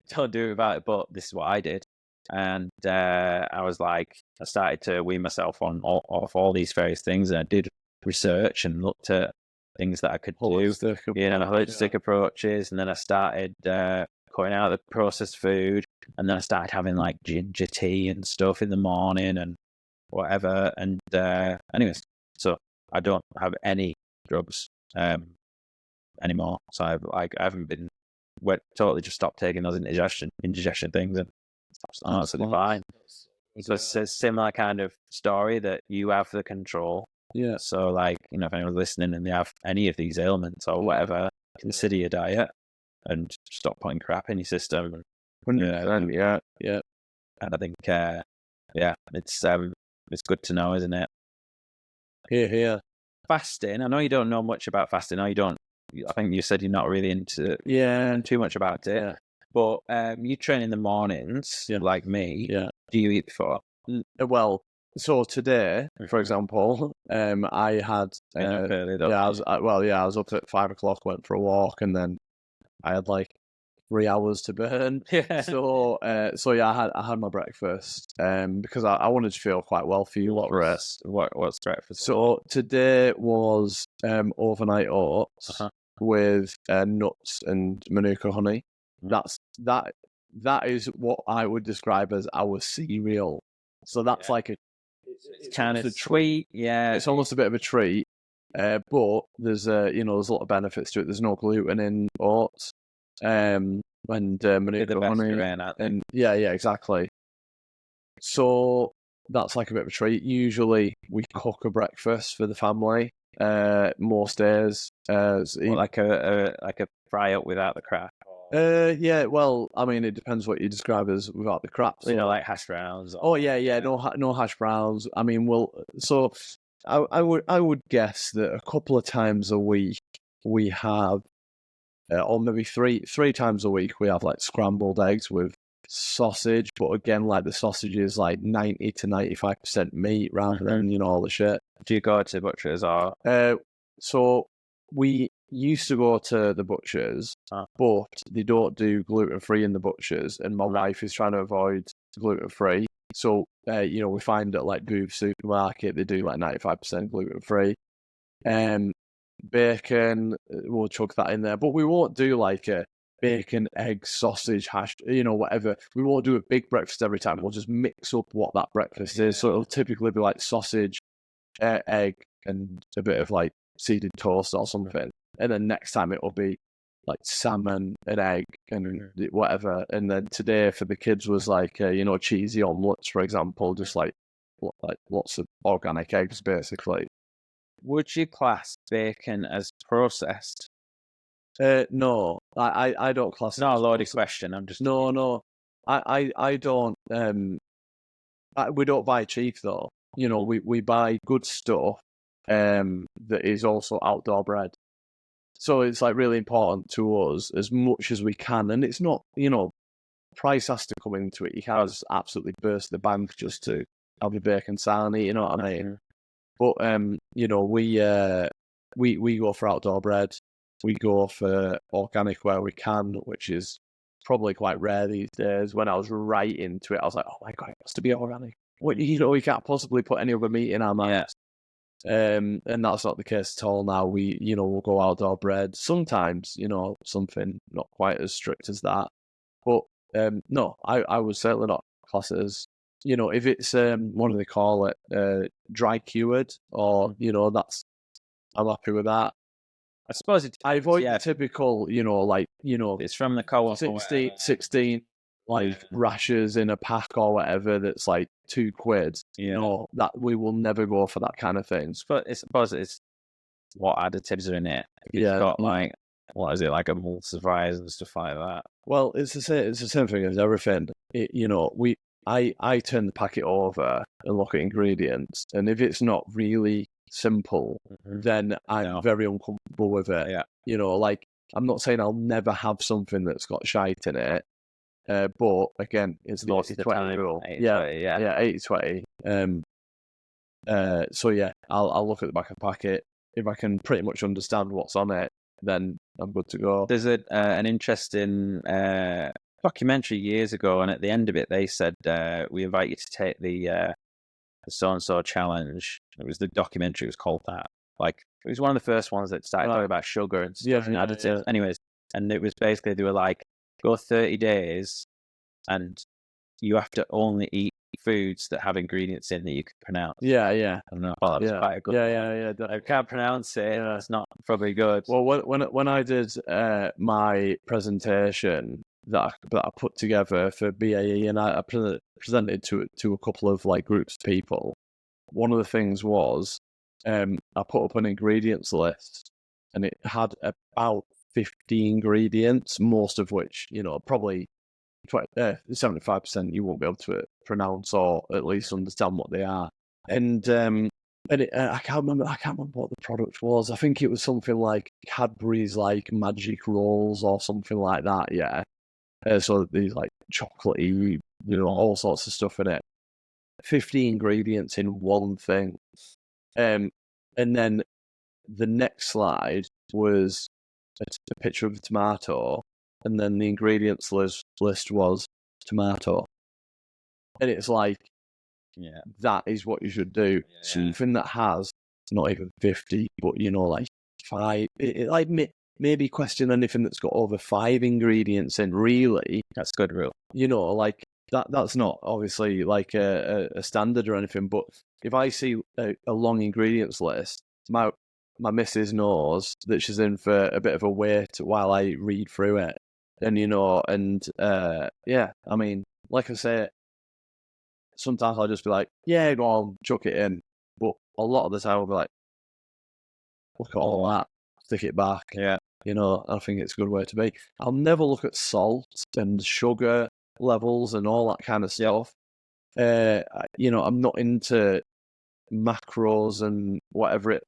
Don't do it about it. But this is what I did. And I was like, I started to wean myself off all these various things. And I did research and looked at things that I could do. Holistic approaches. And then I started cutting out the processed food. And then I started having like ginger tea and stuff in the morning and whatever. And anyways, so I don't have any drugs anymore. So I haven't been totally just stopped taking those indigestion things and it's absolutely fine. So it's a similar kind of story that you have the control. Yeah. So like, if anyone's listening and they have any of these ailments or whatever, consider your diet and stop putting crap in your system. Yeah. And I think, it's good to know, isn't it? Here. Fasting. I know you don't know much about fasting. I think you said you're not really into too much about it. Yeah. But you train in the mornings, like me. Yeah. Do you eat before? Well, so today, for example, I had early, though. I was up at 5 o'clock, went for a walk, and then I had like 3 hours to burn. Yeah. So I had my breakfast because I wanted to feel quite well for you lot rest. What's breakfast? So today was overnight oats with nuts and manuka honey. That is what I would describe as our cereal. So that's like it's kind of sweet. Yeah, it's almost a bit of a treat. But there's there's a lot of benefits to it. There's no gluten in oats. And manuka honey, and exactly. So that's like a bit of a treat. Usually we cook a breakfast for the family. Most days, like a fry up without the crap. Well, I mean, it depends what you describe as without the crap. So, like hash browns. No hash browns. I mean, I would guess that a couple of times a week we have. Or maybe three times a week we have like scrambled eggs with sausage, but again, like the sausage is like 90 to 95% meat rather than all the shit. Do you go to butchers or? So we used to go to the butchers, but they don't do gluten free in the butchers, and my wife is trying to avoid gluten free. So we find at like Booth supermarket they do like 95% gluten free. Bacon, we'll chuck that in there, but we won't do like a bacon, egg, sausage, hash, whatever. We won't do a big breakfast every time. We'll just mix up what that breakfast is. So it'll typically be like sausage, egg, and a bit of like seeded toast or something. And then next time it'll be like salmon and egg and whatever. And then today for the kids was like, cheesy omelets, for example, just like lots of organic eggs, basically. Would you class bacon as processed? No, I don't class. It's not a loaded question. I'm just no. I don't. We don't buy cheap though. We buy good stuff. That is also outdoor bred. So it's like really important to us as much as we can, and it's not. Price has to come into it. You can't just absolutely burst the bank just to have your bacon sarnie. You know what I mean? But we go for outdoor bread. We go for organic where we can, which is probably quite rare these days. When I was right into it, I was like, oh my god, it has to be organic. We can't possibly put any other meat in our mouths. And that's not the case at all now. We'll go outdoor bread. Sometimes, something not quite as strict as that. But no, I would certainly not class it as. If it's what do they call it, dry cured, or I'm happy with that. I suppose I avoid yeah. the typical, It's from the co-op. 16 rashers in a pack or whatever that's like £2. Yeah. That we will never go for that kind of thing. But I suppose it's what additives are in it. If it's got like, what is it, like emulsifiers and stuff like that. Well, it's the same thing as everything. I turn the packet over and look at ingredients, and if it's not really simple, then I'm very uncomfortable with it. Yeah. I'm not saying I'll never have something that's got shite in it, but again, it's the 80-20 rule. 80-20. So yeah, I'll look at the back of the packet. If I can pretty much understand what's on it, then I'm good to go. There's an interesting documentary years ago, and at the end of it, they said, we invite you to take the so-and-so challenge. It was the documentary, it was called that. Like, it was one of the first ones that started talking about sugar and stuff and additives. Anyways, and it was basically, they were like, go 30 days, and you have to only eat foods that have ingredients in that you can pronounce. Yeah. I don't know. Well, that's quite a good Yeah. I can't pronounce it. Yeah. It's not probably good. Well, when I did my presentation that I put together for BAE, and I presented to a couple of like groups of people, one of the things was I put up an ingredients list, and it had about 50 ingredients, most of which, probably 75% you won't be able to pronounce or at least understand what they are. And I can't remember what the product was. I think it was something like Cadbury's like Magic Rolls or something like that. Yeah. So these like chocolatey, all sorts of stuff in it. 50 ingredients in one thing. And then the next slide was a picture of a tomato, and then the ingredients list was tomato. And it's like, that is what you should do. Yeah. Something that has not even 50, but like 5. Maybe question anything that's got over 5 ingredients in. Really, that's good rule. Like that's not obviously like a standard or anything. But if I see a long ingredients list, my missus knows that she's in for a bit of a wait while I read through it. And I mean, like I say, sometimes I'll just be like, yeah, go on, chuck it in. But a lot of the time I'll be like, look at all that, stick it back. Yeah. I think it's a good way to be. I'll never look at salt and sugar levels and all that kind of stuff. I'm not into macros and whatever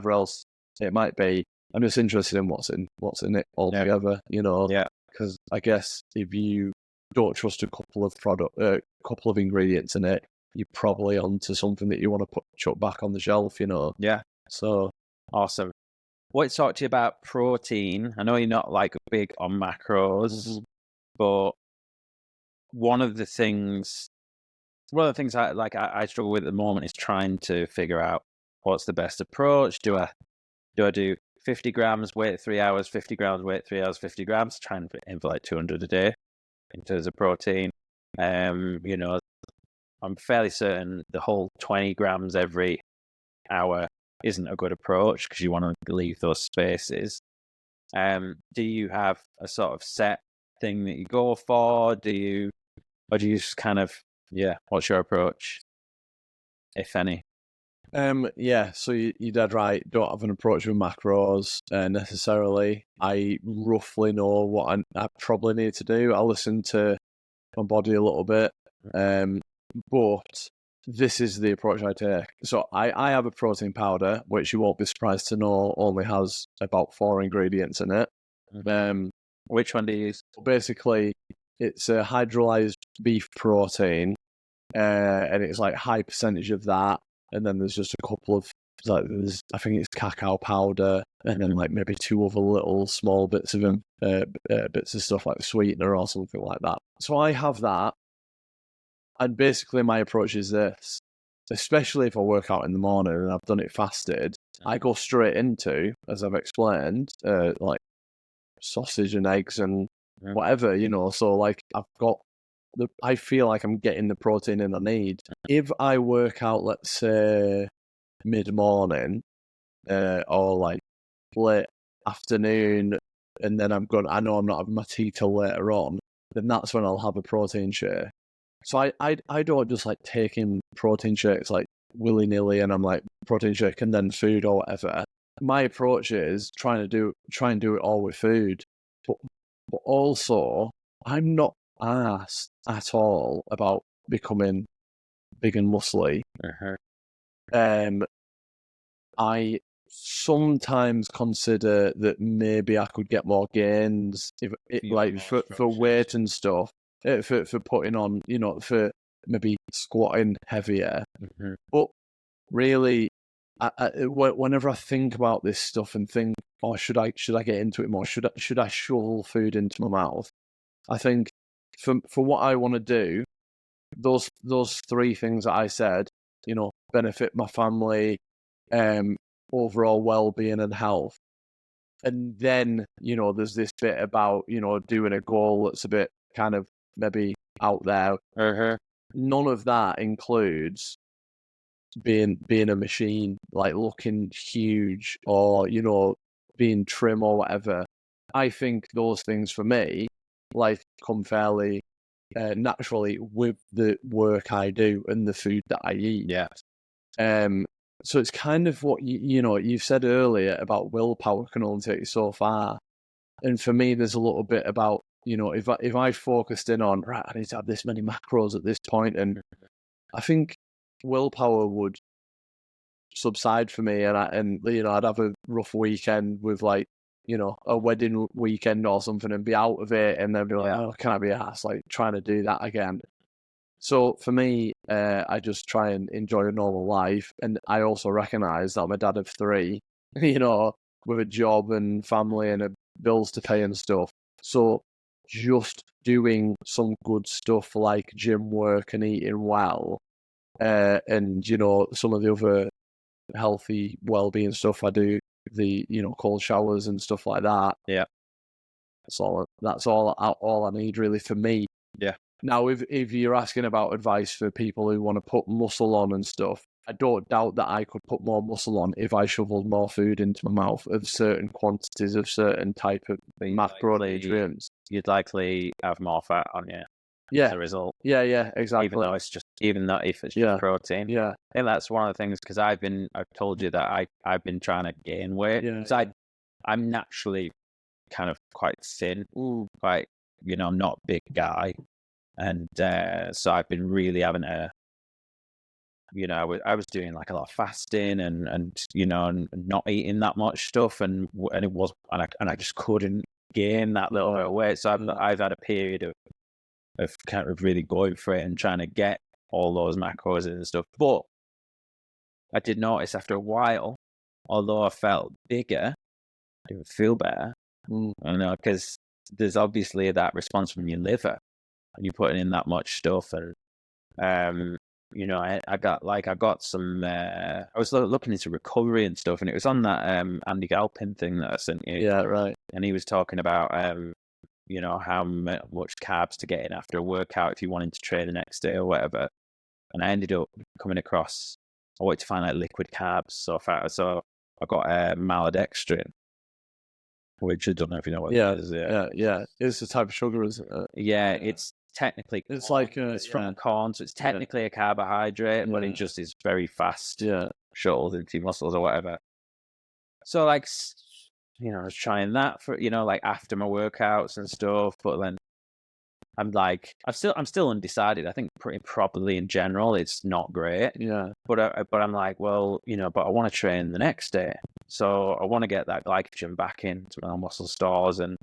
else it might be. I'm just interested in what's in it altogether. Yeah. Because I guess if you don't trust a couple of ingredients in it, you're probably onto something that you want to chuck back on the shelf. Yeah. So awesome. I want to talk to you about protein. I know you're not like big on macros, but one of the things I struggle with at the moment is trying to figure out what's the best approach. Do I do 50 grams, wait 3 hours, 50 grams, wait 3 hours, 50 grams, try and aim for like 200 a day in terms of protein. I'm fairly certain the whole 20 grams every hour isn't a good approach because you want to leave those spaces. Do you have a sort of set thing that you go for? Or do you just kind of, what's your approach, if any? So you're dead right. Don't have an approach with macros necessarily. I roughly know what I probably need to do. I listen to my body a little bit, but this is the approach I take. So I have a protein powder, which you won't be surprised to know only has about 4 ingredients in it. Which one do you use? Basically, it's a hydrolyzed beef protein, and it's like high percentage of that. And then there's just a couple of, I think it's cacao powder, and then like maybe 2 other little small bits of them, bits of stuff like sweetener or something like that. So I have that, and basically my approach is this: especially if I work out in the morning and I've done it fasted, I go straight into, as I've explained, like sausage and eggs and whatever, So like I feel like I'm getting the protein in I need. If I work out, let's say, mid-morning or like late afternoon, and then I know I'm not having my tea till later on, then that's when I'll have a protein shake. So I don't just like taking protein shakes like willy-nilly, and I'm like protein shake and then food or whatever. My approach is try and do it all with food, but also I'm not asked at all about becoming big and muscly. I sometimes consider that maybe I could get more gains if like for weight and stuff, for putting on, for maybe squatting heavier. But really, whenever I think about this stuff and think, oh, should I get into it more? Should I shovel food into my mouth? I think for what I want to do, those three things that I said, benefit my family, overall well-being and health. And then, there's this bit about, doing a goal that's a bit kind of maybe out there. None of that includes being a machine, like looking huge or, being trim or whatever. I think those things for me, like, come fairly naturally with the work I do and the food that I eat. So it's kind of what you've said earlier about willpower can only take you so far, and for me, there's a little bit about if I focused in on right, I need to have this many macros at this point, and I think willpower would subside for me, and I'd have a rough weekend with like a wedding weekend or something, and be out of it, and then be like, oh, can I be arsed like trying to do that again? So for me, I just try and enjoy a normal life. And I also recognise that I'm a dad of three, with a job and family and bills to pay and stuff. So just doing some good stuff like gym work and eating well, and, some of the other healthy well-being stuff I do, the, cold showers and stuff like that. Yeah. That's all I need really for me. Yeah. Now, if you're asking about advice for people who want to put muscle on and stuff, I don't doubt that I could put more muscle on if I shoveled more food into my mouth of certain quantities of certain type of macronutrients. You'd likely have more fat on you as a result. Yeah, exactly. Even though if it's just protein. Yeah. I think that's one of the things, because I've told you that I've been trying to gain weight. So I'm naturally kind of quite thin, quite, I'm not a big guy. And so I've been really having I was doing like a lot of fasting and not eating that much stuff, and I just couldn't gain that little bit of weight. So I've had a period of kind of really going for it and trying to get all those macros and stuff. But I did notice after a while, although I felt bigger, I didn't feel better. Because there's obviously that response from your liver. And you're putting in that much stuff, and I got some. I was looking into recovery and stuff, and it was on that Andy Allan thing that I sent you. Yeah, right. And he was talking about how much carbs to get in after a workout if you wanted to train the next day or whatever. And I ended up coming across. I wanted to find like liquid carbs, so I got maltodextrin, which I don't know if you know what it is. Yeah. It's a type of sugar, isn't it? Yeah, it's technically it's corn. It's from corn, so it's technically a carbohydrate, but it just is very fast. Shuttles into your muscles or whatever. So I was trying that for like after my workouts and stuff, but then I'm still undecided. I think pretty probably in general it's not great. But I'm like, well, but I want to train the next day, so I want to get that glycogen back into my muscle stores. And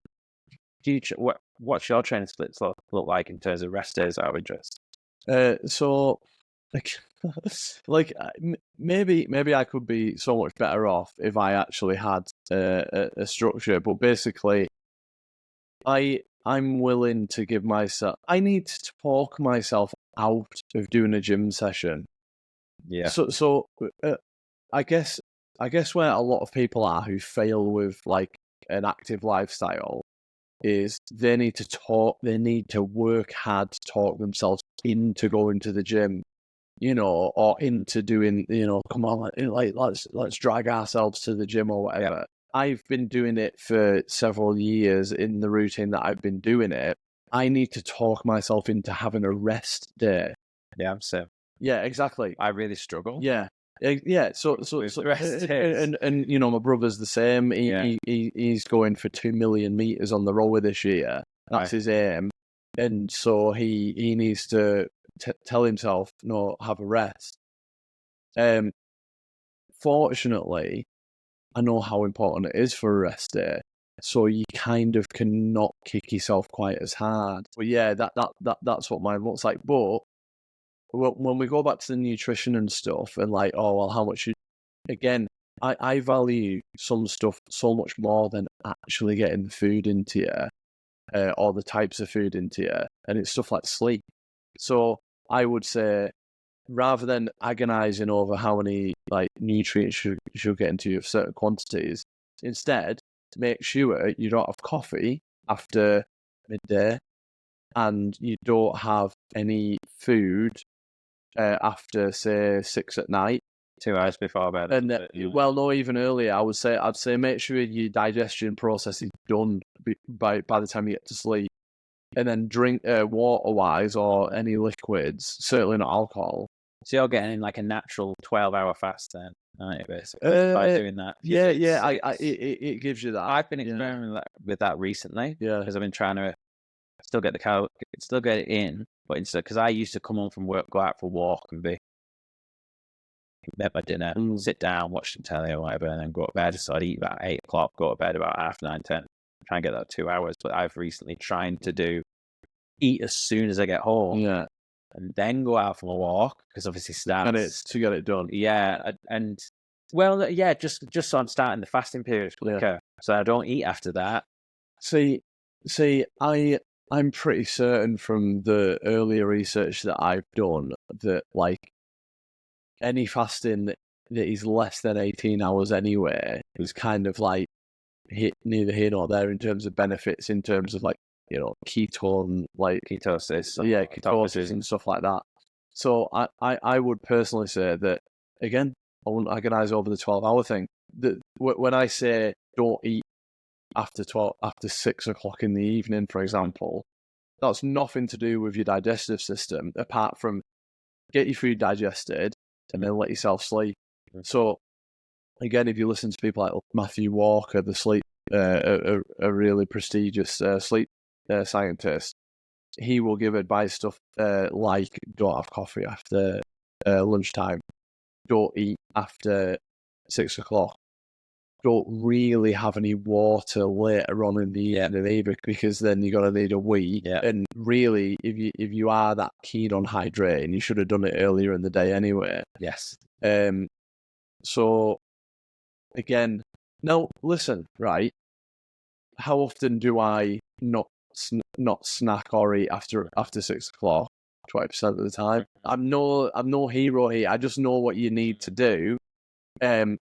what's your training splits look like in terms of rest days out of interest? So maybe I could be so much better off if I actually had a structure, but basically I'm willing to give myself. I need to talk myself out of doing a gym session. Yeah. So I guess where a lot of people are who fail with like an active lifestyle is they need to work hard to talk themselves into going to the gym, or into doing, come on, like let's drag ourselves to the gym or whatever. I've been doing it for several years in the routine that I've been doing it. I need to talk myself into having a rest day. Yeah, so Yeah, exactly. I really struggle. Yeah. Yeah, so With rest days. and you know, my brother's the same. Yeah. He's going for 2 million meters on the rower this year. That's Right. his aim, and so he needs to tell himself, no, have a rest. Fortunately, I know how important it is for a rest day, so you kind of cannot kick yourself quite as hard. But yeah, that's what mine looks like. But when we go back to the nutrition and stuff, and like, oh well, how much? Again, I value some stuff so much more than actually getting the food into you, or the types of food into you, and it's stuff like sleep. So I would say, rather than agonizing over how many like nutrients you should get into you of certain quantities, instead make sure you don't have coffee after midday, and you don't have any food after say 6 at night. 2 hours before bed. And well, no, even earlier. I'd say make sure your digestion process is done by the time you get to sleep, and then drink water wise or any liquids. Certainly not alcohol. So you're getting like a natural 12-hour fast then, aren't you, basically, by doing that? Yeah. It gives you that. I've been experimenting with that recently. Yeah. Because I've been trying to still get it in, but instead, because I used to come home from work, go out for a walk, and make my dinner, sit down, watch some telly or whatever, and then go to bed. So I'd eat about 8 o'clock, go to bed about 9:30, 10. Try and get that 2 hours. But I've recently tried to eat as soon as I get home. Yeah. And then go out for a walk, because obviously And it's to get it done. Yeah, and well, yeah, just so I'm starting the fasting period quicker, so I don't eat after that. See, I'm pretty certain from the earlier research that I've done that like any fasting that is less than 18 hours anyway is kind of like neither here nor there in terms of benefits, in terms of like, you know, ketone, like Ketosis. Yeah, ketosis and stuff like that. So I would personally say that, again, I wouldn't agonize over the 12-hour thing. When I say don't eat after 6 o'clock in the evening, for example, that's nothing to do with your digestive system, apart from get your food digested and then let yourself sleep. So, again, if you listen to people like Matthew Walker, the sleep, a really prestigious sleep scientist, he will give advice stuff like don't have coffee after lunchtime, don't eat after 6 o'clock, don't really have any water later on in the evening either, because then you're going to need a wee. Yeah. And really, if you are that keen on hydrating, you should have done it earlier in the day anyway. Yes. So, again, now listen, right? How often do I not snack or eat after 6 o'clock? 20% of the time. I'm no hero here. I just know what you need to do. And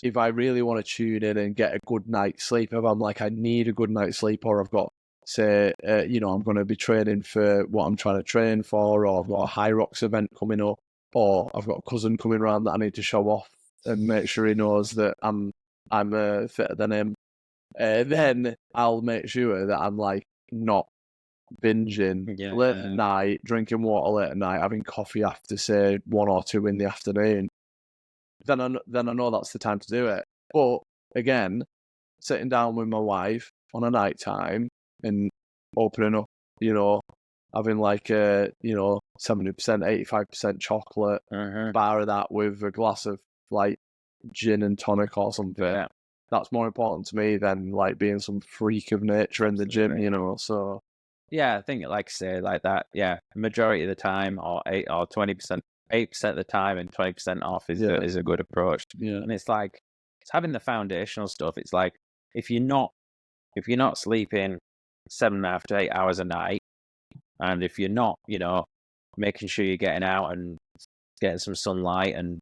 if I really want to tune in and get a good night's sleep, if I'm like, I need a good night's sleep, or I've got, say, I'm going to be training for what I'm trying to train for, or I've got a High Rocks event coming up, or I've got a cousin coming around that I need to show off and make sure he knows that I'm fitter than him, then I'll make sure that I'm like not binging late at night, drinking water late at night, having coffee after, say, 1 or 2 in the afternoon. Then I know that's the time to do it. But again, sitting down with my wife on a night time and opening up, having like 70%, 85% chocolate bar of that with a glass of like gin and tonic or something. Yeah. That's more important to me than like being some freak of nature in the gym, so. Yeah, I think like say like that, yeah, majority of the time, or 20%, 8% of the time and 20% off is a good approach. Yeah. And it's like, it's having the foundational stuff. It's like, if you're not sleeping 7.5 to 8 hours a night, and if you're not, making sure you're getting out and getting some sunlight and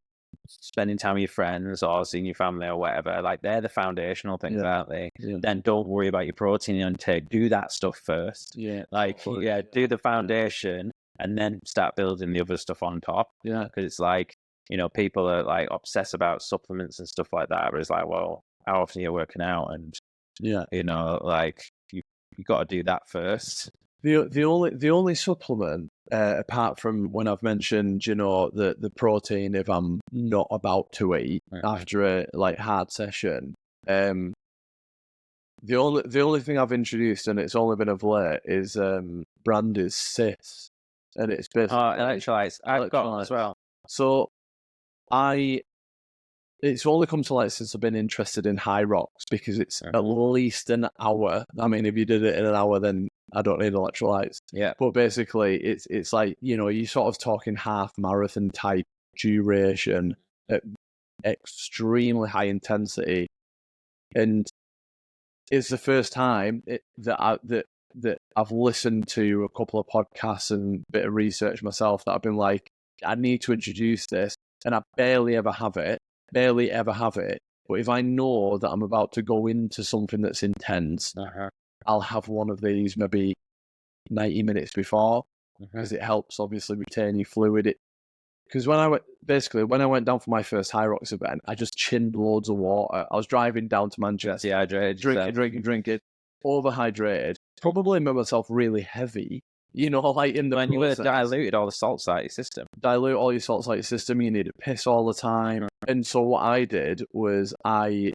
spending time with your friends or seeing your family or whatever, like they're the foundational things, aren't they? Yeah. Then don't worry about your protein intake. Do that stuff first. Yeah. Do the foundation and then start building the other stuff on top. Yeah. Because it's like, people are like obsessed about supplements and stuff like that, but it's like, well, how often you're working out, and Yeah. like you got to do that first. The only supplement, apart from when I've mentioned, the protein if I'm not about to eat after a like hard session, the only thing I've introduced, and it's only been of late, is Brandy's Cis, and it's basically Electrolytes. I've got as well. So it's only come to light since I've been interested in high rocks, because it's at least an hour. I mean, if you did it in an hour, then I don't need electrolytes. Yeah. But basically, it's like, you're sort of talking half marathon type duration at extremely high intensity, and it's the first time that I've listened to a couple of podcasts and a bit of research myself that I've been like, I need to introduce this, and I barely ever have it. But if I know that I'm about to go into something that's intense, I'll have one of these maybe 90 minutes before, because it helps obviously retain your fluid. Because when I went down for my first High Rocks event, I just chinned loads of water. I was driving down to Manchester, Dehydrated, drinking, overhydrated, probably made myself really heavy. Like in the when you were process. diluted all the salts out of your system. Dilute all your salts out of your system. You need to piss all the time. And so what I did was I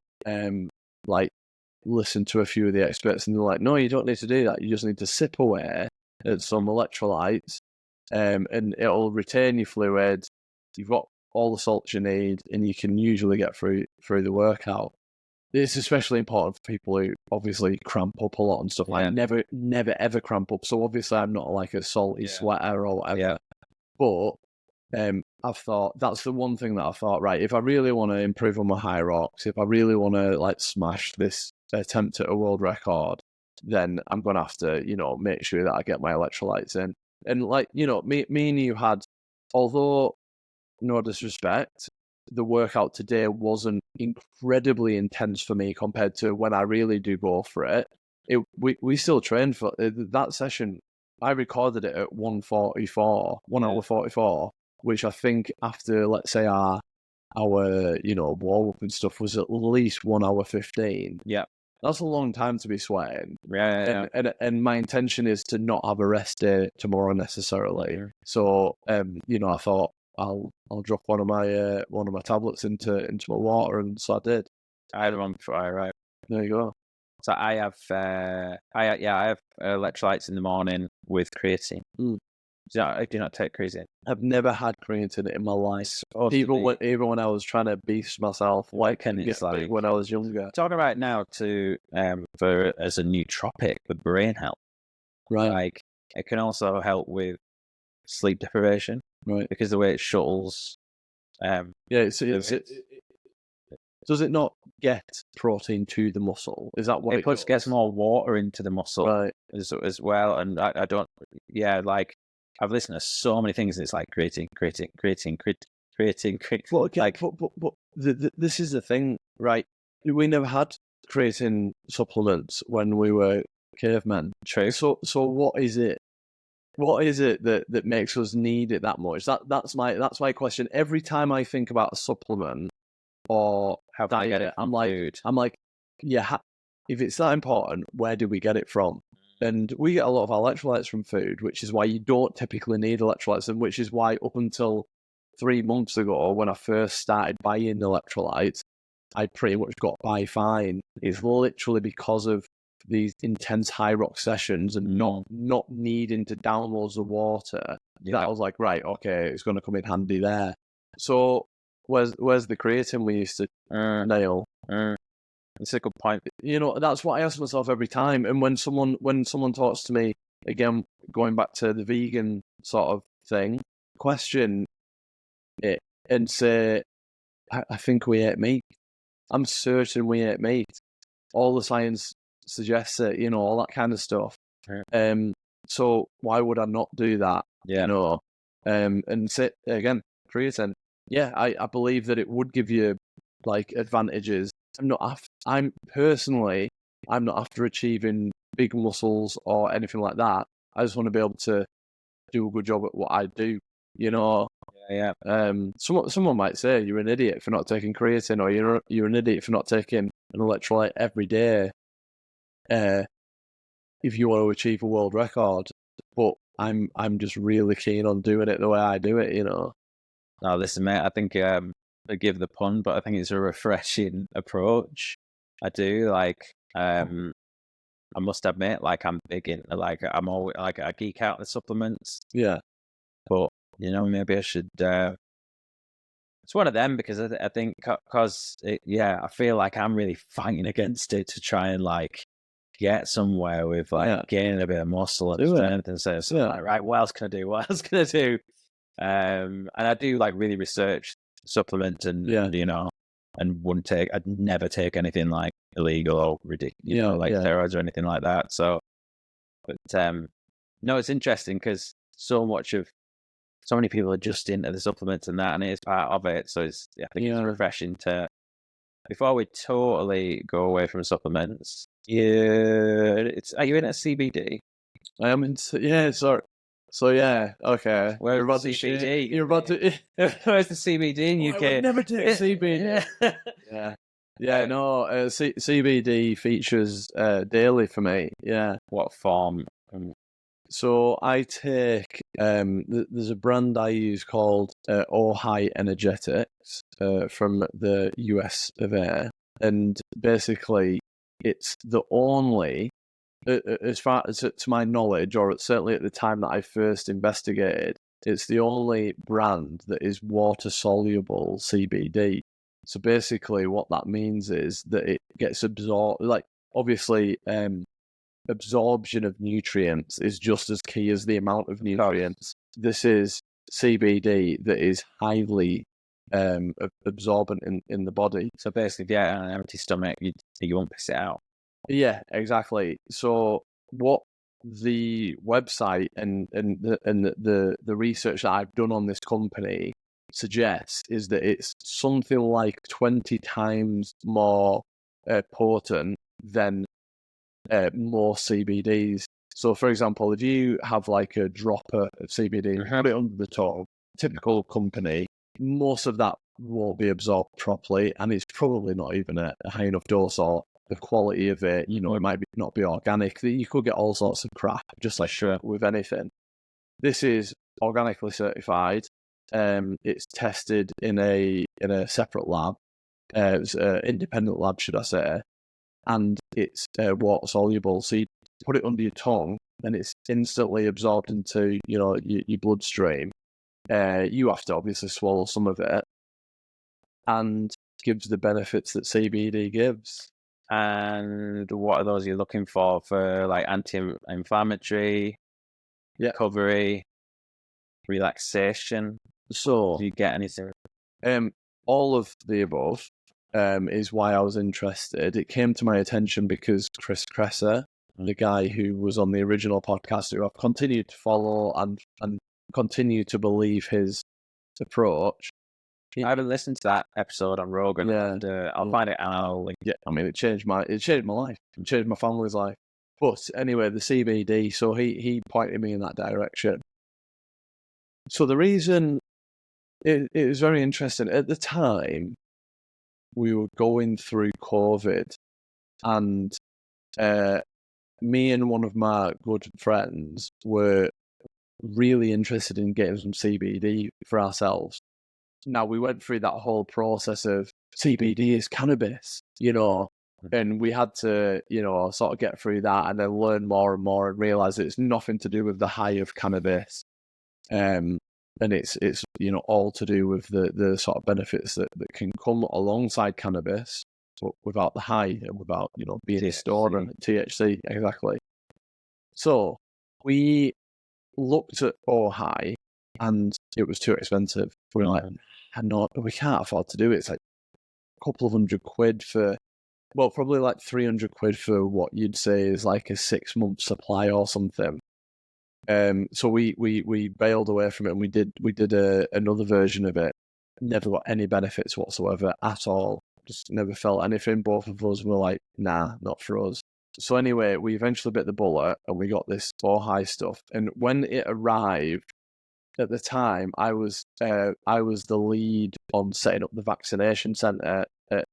listened to a few of the experts, and they're like, no, you don't need to do that. You just need to sip away at some electrolytes, and it'll retain your fluid. You've got all the salts you need, and you can usually get through the workout. It's especially important for people who obviously cramp up a lot and stuff. Like never ever cramp up. So obviously I'm not like a salty sweater or whatever. Yeah. But I've thought that's the one thing that I thought, right, if I really want to improve on my high rocks, if I really want to like smash this attempt at a world record, then I'm gonna have to, make sure that I get my electrolytes in. And like, me and you had, although no disrespect, the workout today wasn't incredibly intense for me compared to when I really do go for it. We still trained for that session. I recorded it at 1 hour 44, which I think after, let's say, our warm up and stuff was at least 1 hour 15. Yeah. That's a long time to be sweating. Yeah. And my intention is to not have a rest day tomorrow necessarily. Yeah. So, I thought, I'll drop one of my tablets into my water, and so I did. I had one before I arrived. There you go. So I have electrolytes in the morning with creatine. I do not take creatine. I've never had creatine in my life. Even when I was trying to beast myself, it's like when I was younger. Talking about now for as a nootropic for brain health. Right. Like it can also help with sleep deprivation. Right. Because the way it shuttles. Does it not get protein to the muscle? Is that what it gets more water into the muscle, right, as well? And I don't. Yeah, like I've listened to so many things. And it's like creatine. Well, okay, but this is the thing, right? We never had creatine supplements when we were cavemen. True. So what is it? What is it that makes us need it that much? That's my question. Every time I think about a supplement or diet, I'm like, yeah. If it's that important, where do we get it from? And we get a lot of electrolytes from food, which is why you don't typically need electrolytes, and which is why up until 3 months ago, when I first started buying electrolytes, I pretty much got by fine. It's literally because of these intense high rock sessions and not needing to download the water. Yeah. That I was like, right, okay, it's going to come in handy there. So where's the creatine we used to nail? It's a good point. That's what I ask myself every time. And when someone talks to me, again, going back to the vegan sort of thing, question it and say, I think we ate meat. I'm certain we ate meat. All the science suggests it, all that kind of stuff. Yeah. So why would I not do that? Yeah. And say again, creatine. Yeah, I believe that it would give you like advantages. I'm not after achieving big muscles or anything like that. I just want to be able to do a good job at what I do. Yeah. Someone might say you're an idiot for not taking creatine, or you're an idiot for not taking an electrolyte every day if you want to achieve a world record. But I'm just really keen on doing it the way I do it, you know. Now, listen, mate, I think forgive the pun, but I think it's a refreshing approach. I do I must admit, like I'm big into I'm always I geek out the supplements. Yeah. But maybe I should. It's one of them because I think because I feel like I'm really fighting against it to try and get somewhere with gaining a bit of muscle and strength and say, right, what else can I do? What else can I do? And I do really research supplements and and I'd never take anything illegal or ridiculous, steroids or anything like that. So, but no, it's interesting because so many people are just into the supplements and that, and it is part of it. So I think it's refreshing to, before we totally go away from supplements. Are you in a CBD? I am into, sorry. So okay. Where's the CBD? You're about to. Where's the CBD in UK? I would never take CBD. No. CBD features daily for me. Yeah. What form? So I take. There's a brand I use called High Energetics from the US of A, and basically it's the only. As far as to my knowledge, or certainly at the time that I first investigated, it's the only brand that is water-soluble CBD. So basically what that means is that it gets absorbed, obviously absorption of nutrients is just as key as the amount of nutrients. This is CBD that is highly absorbent in the body. So basically, on an empty stomach, you won't piss it out. Yeah, exactly. So what the website and the research that I've done on this company suggests is that it's something like 20 times more potent than most CBDs. So, for example, if you have a dropper of CBD, put it under the tongue, typical company, most of that won't be absorbed properly, and it's probably not even a high enough dose, or the quality of it, it might not be organic. You could get all sorts of crap, just with anything. This is organically certified. It's tested in a separate lab. It's an independent lab, should I say, and it's water soluble. So you put it under your tongue, and it's instantly absorbed into your bloodstream. You have to obviously swallow some of it, and gives the benefits that CBD gives. And what are those you're looking for anti-inflammatory, recovery, relaxation? So, do you get anything? All of the above is why I was interested. It came to my attention because Chris Kresser, the guy who was on the original podcast, who I've continued to follow and continue to believe his approach. I haven't listened to that episode on Rogan. Yeah. I'll find it and I'll link it. I mean, it changed my life. It changed my family's life. But anyway, the CBD, so he pointed me in that direction. So the reason it was very interesting. At the time, we were going through COVID, and me and one of my good friends were really interested in getting some CBD for ourselves. Now, we went through that whole process of CBD is cannabis, and we had to, sort of get through that and then learn more and more and realize that it's nothing to do with the high of cannabis. And it's all to do with the sort of benefits that can come alongside cannabis, but without the high and without, being stored and THC, exactly. So we looked at high, and it was too expensive. We were like, we can't afford to do it. It's like a couple of £100 for, probably like £300 for what you'd say is like a 6-month supply or something. So we bailed away from it, and we did another version of it. Never got any benefits whatsoever at all. Just never felt anything. Both of us were like, nah, not for us. So anyway, we eventually bit the bullet, and we got this high stuff. And when it arrived, at the time, I was the lead on setting up the vaccination centre at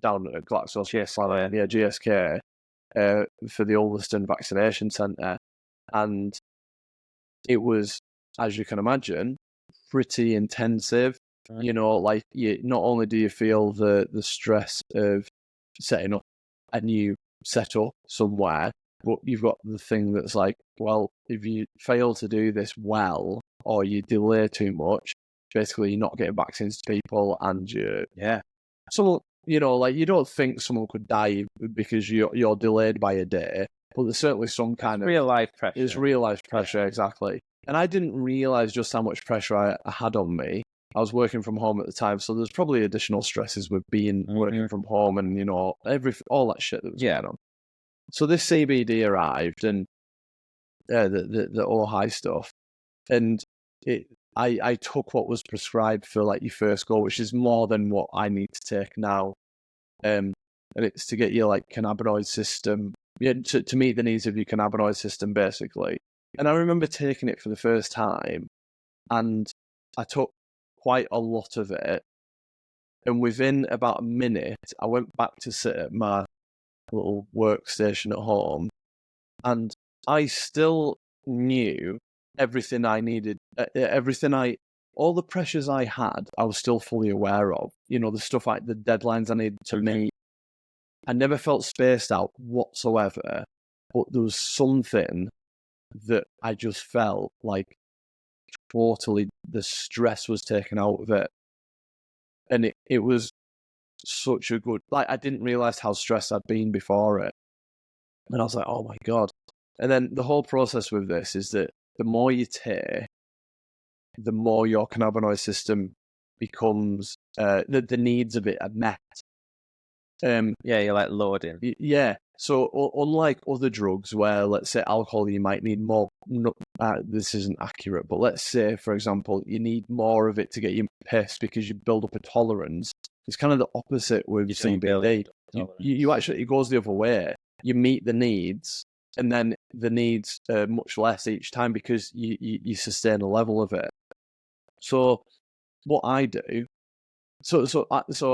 down at GlaxoSmithKline, GSK, for the Ulverston Vaccination Centre, and it was, as you can imagine, pretty intensive. You know, like, not only do you feel the stress of setting up a new setup somewhere, but you've got the thing that's like, well, if you fail to do this well, or you delay too much, basically you're not getting vaccines to people, and someone, you know, like, you don't think someone could die because you're delayed by a day, but there's certainly some kind of real life pressure. It's real life pressure, exactly. And I didn't realise just how much pressure I had on me. I was working from home at the time, so there's probably additional stresses with being working from home, and, you know, all that shit that was going on. So this CBD arrived, and the all high stuff, and I took what was prescribed for, like, your first go, which is more than what I need to take now, and it's to get your, like, cannabinoid system, to meet the needs of your cannabinoid system, basically. And I remember taking it for the first time, and I took quite a lot of it, and within about a minute, I went back to sit at my little workstation at home, and I still knew everything I needed, all the pressures I had, I was still fully aware of. You know, the stuff like the deadlines I needed to meet. I never felt spaced out whatsoever, but there was something that I just felt like totally the stress was taken out of it. And it was such a good, like, I didn't realise how stressed I'd been before it. And I was like, oh my God. And then the whole process with this is that the more you take, the more your cannabinoid system becomes, the needs of it are met. You're like loading. Yeah. So unlike other drugs where, let's say, alcohol, you might need more. This isn't accurate, but let's say, for example, you need more of it to get you pissed because you build up a tolerance. It's kind of the opposite with CBD. You actually, it goes the other way. You meet the needs, and then the needs are much less each time because you sustain a level of it. So what I do, so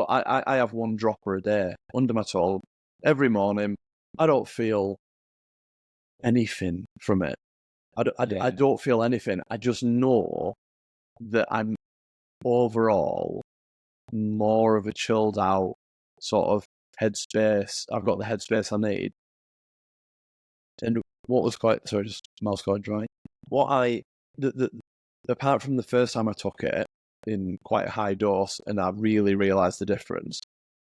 I have one dropper a day under my tongue every morning. I don't feel anything from it. I don't feel anything. I just know that I'm overall more of a chilled out sort of headspace. I've got the headspace I need. And what was quite, sorry, just mouth's going dry. Apart from the first time I took it in quite a high dose, and I really realised the difference.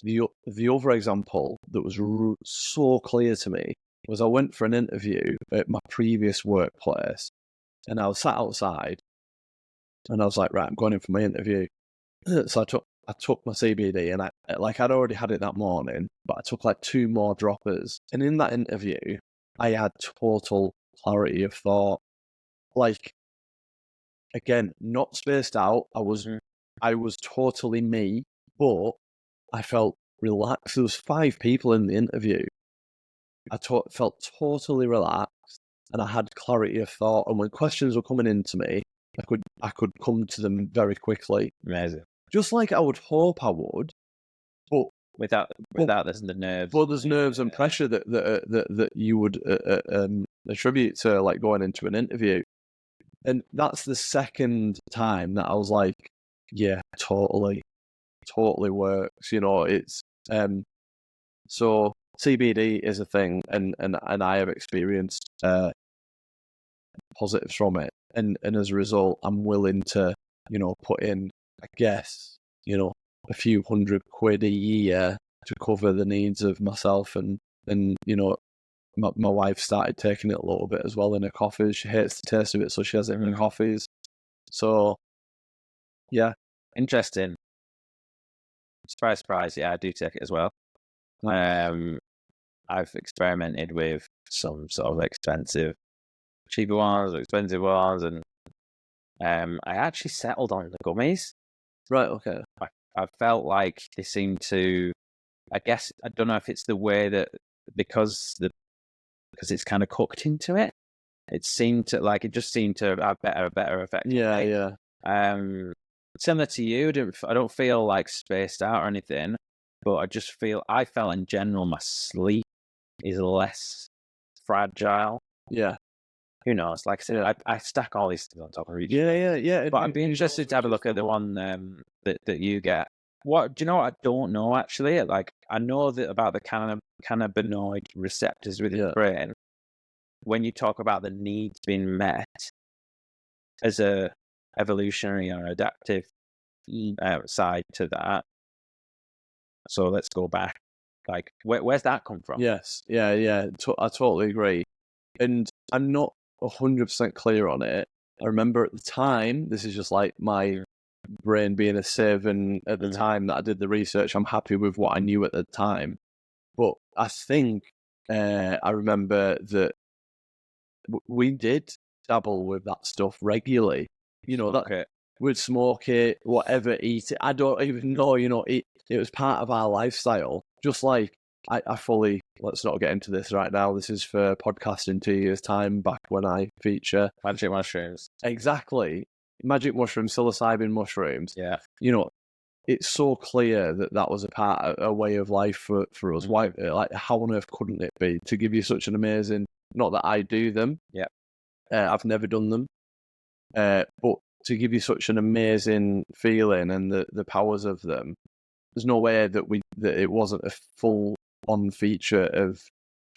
The other example that was so clear to me was I went for an interview at my previous workplace, and I was sat outside, and I was like, right, I'm going in for my interview. So I took my CBD, and I'd already had it that morning, but I took like 2 more droppers. And in that interview, I had total clarity of thought. Like, again, not spaced out. I was totally me, but I felt relaxed. There was 5 people in the interview. I felt totally relaxed, and I had clarity of thought. And when questions were coming into me, I could come to them very quickly. Amazing. Just like I would hope I would, but without there's the nerves. But there's nerves and pressure that you would attribute to, like, going into an interview. And that's the second time that I was like, yeah, totally works. You know, it's so CBD is a thing, and I have experienced positives from it, and as a result, I'm willing to, you know, put in, I guess, you know, a few £100 a year to cover the needs of myself, and you know, my wife started taking it a little bit as well in her coffees. She hates the taste of it, so she has it in her coffees. So, yeah. Interesting. Surprise, surprise. Yeah, I do take it as well. I've experimented with some sort of cheaper ones, expensive ones, and I actually settled on the gummies. Right, okay. I felt like they seemed to, I guess, I don't know if it's the way that, because it's kind of cooked into it, it just seemed to have better effect. Yeah. Similar to you, I don't feel like spaced out or anything. but I felt in general my sleep is less fragile. Yeah. Who knows? Like I said, Yeah. I stack all these things on top of each. Yeah. But I'd be interested to have a look at the one that you get. What do you know? What I don't know actually. Like I know that about the cannabinoid receptors within the brain. When you talk about the needs being met as a evolutionary or adaptive side to that. So let's go back. Like, where's that come from? Yes. Yeah. I totally agree. And I'm not 100% clear on it. I remember at the time, this is just like my brain being a sieve, and at the time that I did the research, I'm happy with what I knew at the time. But I think I remember that we did dabble with that stuff regularly. You know, that we'd smoke it, whatever, eat it. I don't even know, it was part of our lifestyle. Just like I fully, let's not get into this right now. This is for podcasting 2 years' time, back when I feature magic mushrooms. Exactly. Magic mushrooms, psilocybin mushrooms. Yeah. It's so clear that was a way of life for us. Why, like, how on earth couldn't it be to give you such an amazing? Not that I do them. Yeah. I've never done them. But to give you such an amazing feeling and the powers of them, there's no way that it wasn't a full on feature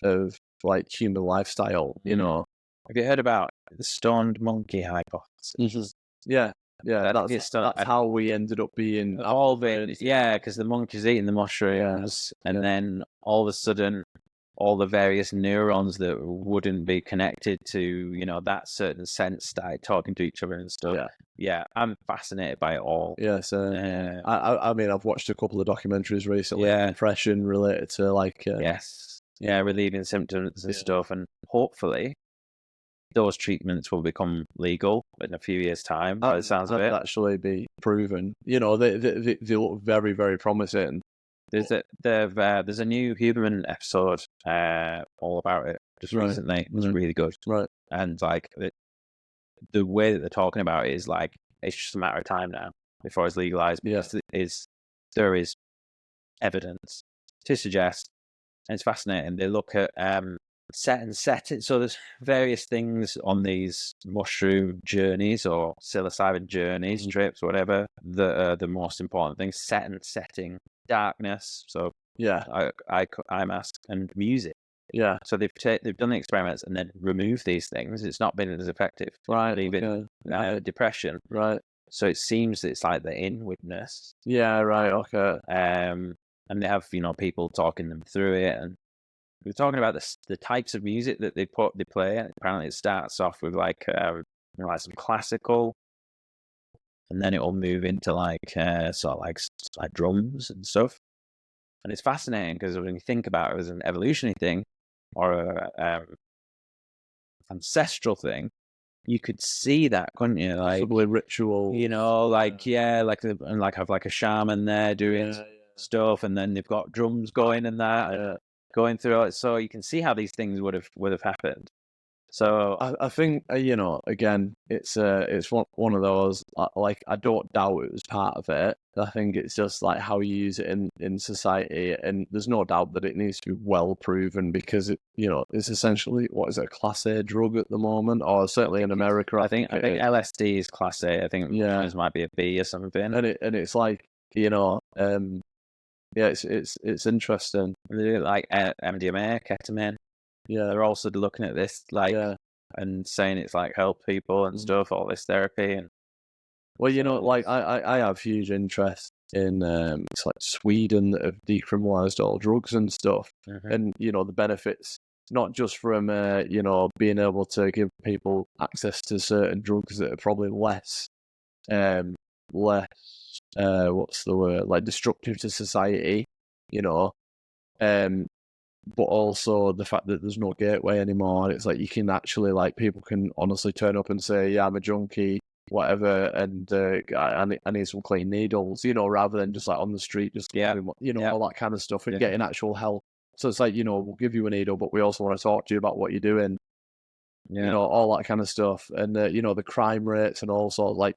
of like human lifestyle. Have you heard about the stoned monkey hypothesis? Yeah. That's how we ended up being because the monkey's eating the mushrooms, and then all of a sudden, all the various neurons that wouldn't be connected to that certain sense started talking to each other and stuff. Yeah, I'm fascinated by it all. Yeah, so I mean, I've watched a couple of documentaries recently. Depression related to relieving symptoms and stuff, and hopefully those treatments will become legal in a few years' time. By the sounds of it, actually be proven. They look very, very promising. There's a new Huberman episode all about it just recently. It was really good. Right. And like the way that they're talking about it is like it's just a matter of time now before it's legalized. Because there is evidence to suggest, and it's fascinating. They look at set it. So there's various things on these mushroom journeys or psilocybin journeys, trips, whatever. The most important things: setting, darkness. So eye mask and music. Yeah. So they've done the experiments and then removed these things. It's not been as effective. Right. Even depression. Right. So it seems it's like the inwardness. Yeah. Right. Okay. And they have people talking them through it, and we're talking about the types of music that they play. Apparently, it starts off with like some classical, and then it will move into like sort of like drums and stuff. And it's fascinating because when you think about it as an evolutionary thing or a ancestral thing, you could see that, couldn't you? Like probably ritual, have like a shaman there doing stuff, and then they've got drums going and that. Going through it, so you can see how these things would have happened. So I think again, it's one of those, like, I don't doubt it was part of it. I think it's just like how you use it in society, and there's no doubt that it needs to be well proven, because it's essentially, what is it, a Class A drug at the moment, or certainly in America. I think LSD is Class A. I think this might be a B or something. And it's like it's interesting. They do like MDMA, ketamine. Yeah, they're also looking at this and saying it's like help people and stuff. All this therapy and like I have huge interest in it's like Sweden that have decriminalized all drugs and stuff, and the benefits, not just from being able to give people access to certain drugs that are probably less what's the word, like destructive to society, but also the fact that there's no gateway anymore. It's like you can actually, like, people can honestly turn up and say, yeah, I'm a junkie, whatever, and I need some clean needles, rather than just like on the street, just all that kind of stuff, and getting actual help. So it's like, we'll give you a needle, but we also want to talk to you about what you're doing, all that kind of stuff, and the crime rates and all sorts, like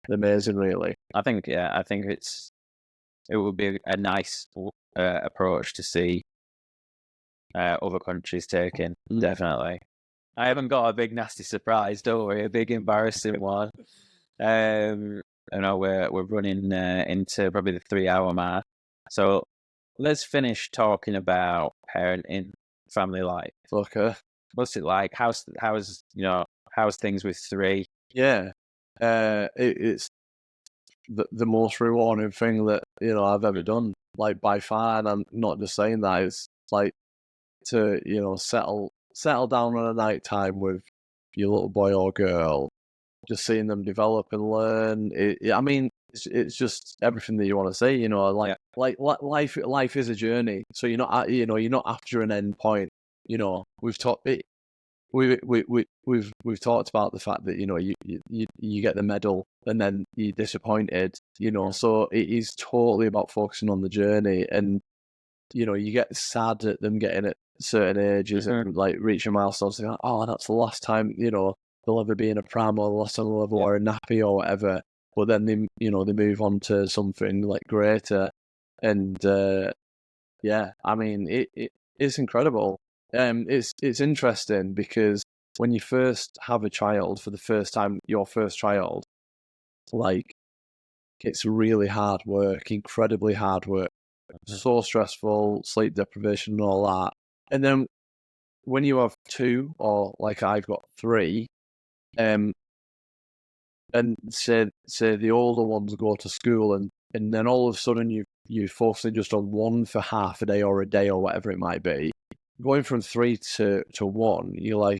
amazing, really. I think it's it would be a nice approach to see other countries taking. Definitely. I haven't got a big nasty surprise, don't worry, a big embarrassing one. I know we're running into probably the 3-hour mark. So let's finish talking about parenting, family life. Okay. What's it like? How's things with 3? Yeah. It's the most rewarding thing that I've ever done, like by far. And I'm not just saying that. It's like to settle down on a night time with your little boy or girl, just seeing them develop and learn. I mean, it's just everything that you want to see. Like life is a journey. So you're not after an end point. We've talked. We've talked about the fact that you get the medal and then you're disappointed. So it is totally about focusing on the journey, and you get sad at them getting at certain ages and like reaching milestones. Like, oh, that's the last time they'll ever be in a pram, or the last time they'll ever wear a nappy or whatever. But then they move on to something like greater, and I mean it's incredible. It's interesting because when you first have a child for the first time, your first child, like, it's really hard work, incredibly hard work, so stressful, sleep deprivation and all that. And then when you have 2, or like I've got 3, and say the older ones go to school, and then all of a sudden you're focusing just on one for half a day or a day or whatever it might be. Going from 3 to 1, you're like,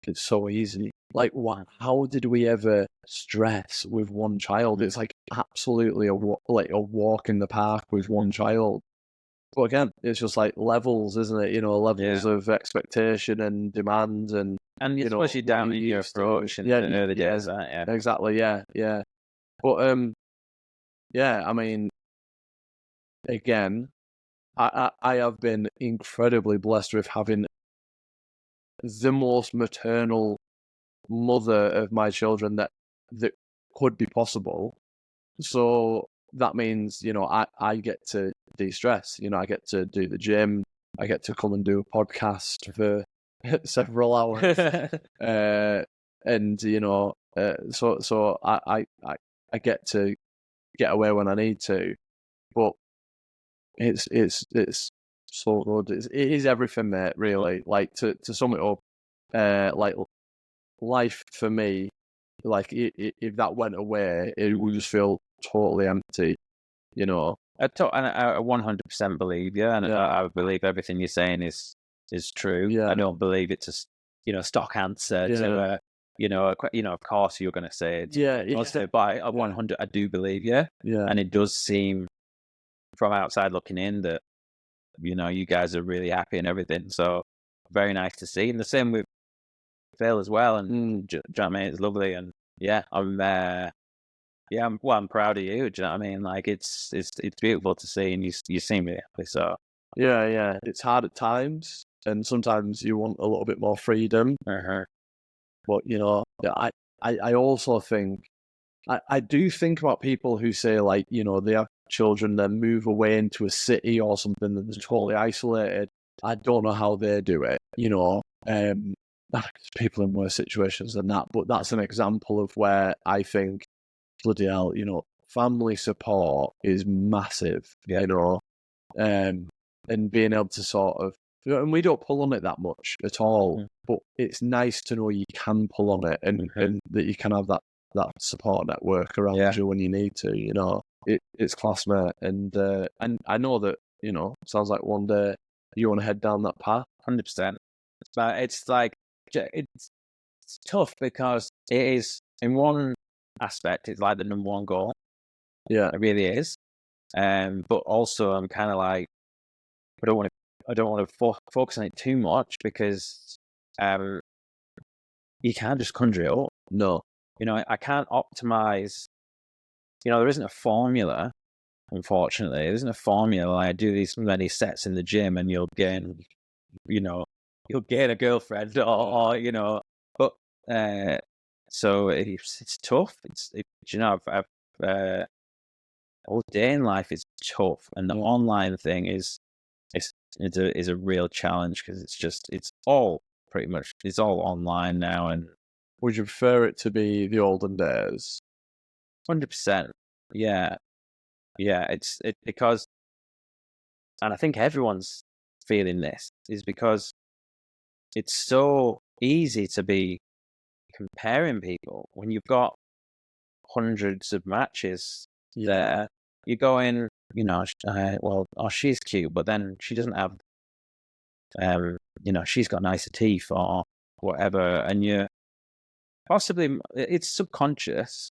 it's so easy. Like, how did we ever stress with one child? It's like absolutely a walk in the park with one child. But again, it's just like levels, isn't it? Levels of expectation and demand, and especially down in your approach in the early days. Exactly. Yeah. But I mean, again, I have been incredibly blessed with having the most maternal mother of my children that could be possible. So that means, I get to de-stress. I get to do the gym. I get to come and do a podcast for several hours. And so I get to get away when I need to. But it's so good. It is everything, mate. Really, like to sum it up, like life for me, like if that went away, it would just feel totally empty. I 100% believe you, and I believe everything you're saying is true. Yeah. I don't believe it's a stock answer to of course you're going to say it. But I 100, I do believe you. Yeah. And it does seem from outside looking in that you guys are really happy and everything. So very nice to see, and the same with Phil as well. And do you know what I mean? It's lovely, and I'm proud of you. Do you know what I mean? Like it's beautiful to see, and you seem really happy. So yeah, it's hard at times, and sometimes you want a little bit more freedom. But I also think I do think about people who say, like, they have children, then move away into a city or something that's totally isolated. I don't know how they do it. People in worse situations than that, but that's an example of where I think, bloody hell, family support is massive. And being able to sort of, and we don't pull on it that much at all, but it's nice to know you can pull on it, and that you can have that support network around you when you need to. It's class, mate. And I know that sounds like one day you want to head down that path. 100%. But it's like it's tough because it is, in one aspect, it's like the number one goal. Yeah, it really is. But also I'm kind of like, I don't want to focus on it too much, because you can't just conjure it up. No. I can't optimize. There isn't a formula, unfortunately. There isn't a formula. Like, I do these many sets in the gym and you'll gain a girlfriend or but so it's tough. I've whole day in life is tough, and the online thing is a real challenge because it's all pretty much it's all online now. And would you prefer it to be the olden days? 100%, yeah, it's because, and I think everyone's feeling this, is because it's so easy to be comparing people when you've got hundreds of matches there. You're going, she's cute, but then she doesn't have, she's got nicer teeth or whatever, and you're possibly, it's subconscious,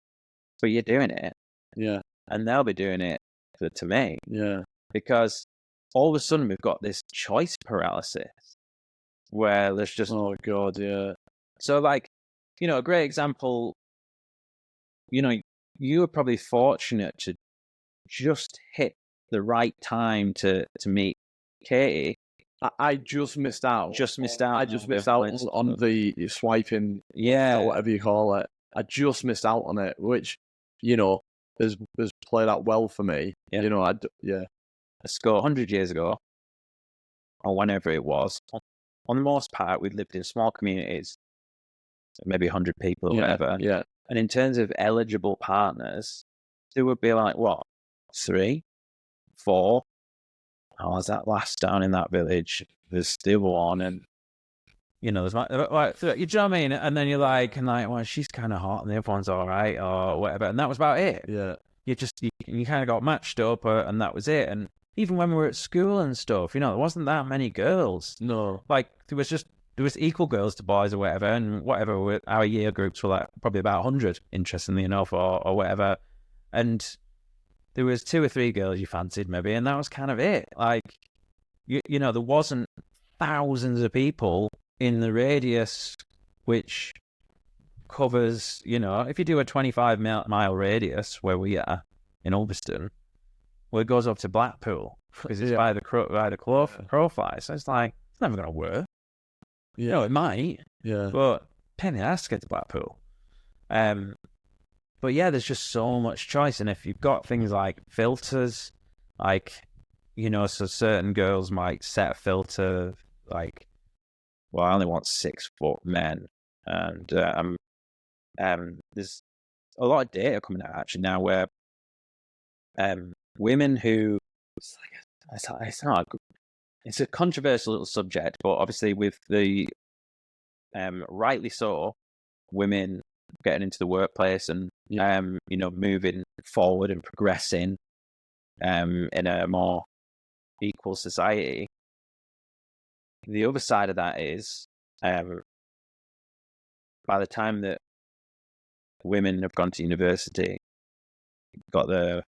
but you're doing it. Yeah. And they'll be doing it to me. Yeah. Because all of a sudden we've got this choice paralysis where there's just... Oh, God, yeah. So, like, a great example, you were probably fortunate to just hit the right time to meet Katie. I just missed out. I just missed out on the swiping, whatever you call it. I just missed out on it, which, has played out well for me. Yeah. Let's go 100 years ago, or whenever it was. On the most part, we've lived in small communities, maybe 100 people or whatever. Yeah. And in terms of eligible partners, there would be like, what, 3, 4? Oh, is that last down in that village? There's still one, and there's like, you know what I mean? And then you're like, well, she's kind of hot, and the other one's all right, or whatever, and that was about it. Yeah, you kind of got matched up, and that was it. And even when we were at school and stuff, there wasn't that many girls. No, like there was equal girls to boys or whatever, and whatever. Our year groups were like probably about 100, interestingly enough, or whatever, and there was 2 or 3 girls you fancied maybe, and that was kind of it. Like, there wasn't thousands of people in the radius, which covers, if you do a 25-mile radius where we are in Ulverston, well, it goes up to Blackpool because it's by the crowfly. So it's like, it's never going to work. Yeah, it might. Yeah, but penny has to get to Blackpool. But yeah, there's just so much choice. And if you've got things like filters, like, so certain girls might set a filter like, well, I only want 6-foot men. And there's a lot of data coming out actually now where women who, it's a controversial little subject, but obviously with the, rightly so, women getting into the workplace and moving forward and progressing in a more equal society. The other side of that is by the time that women have gone to university, got the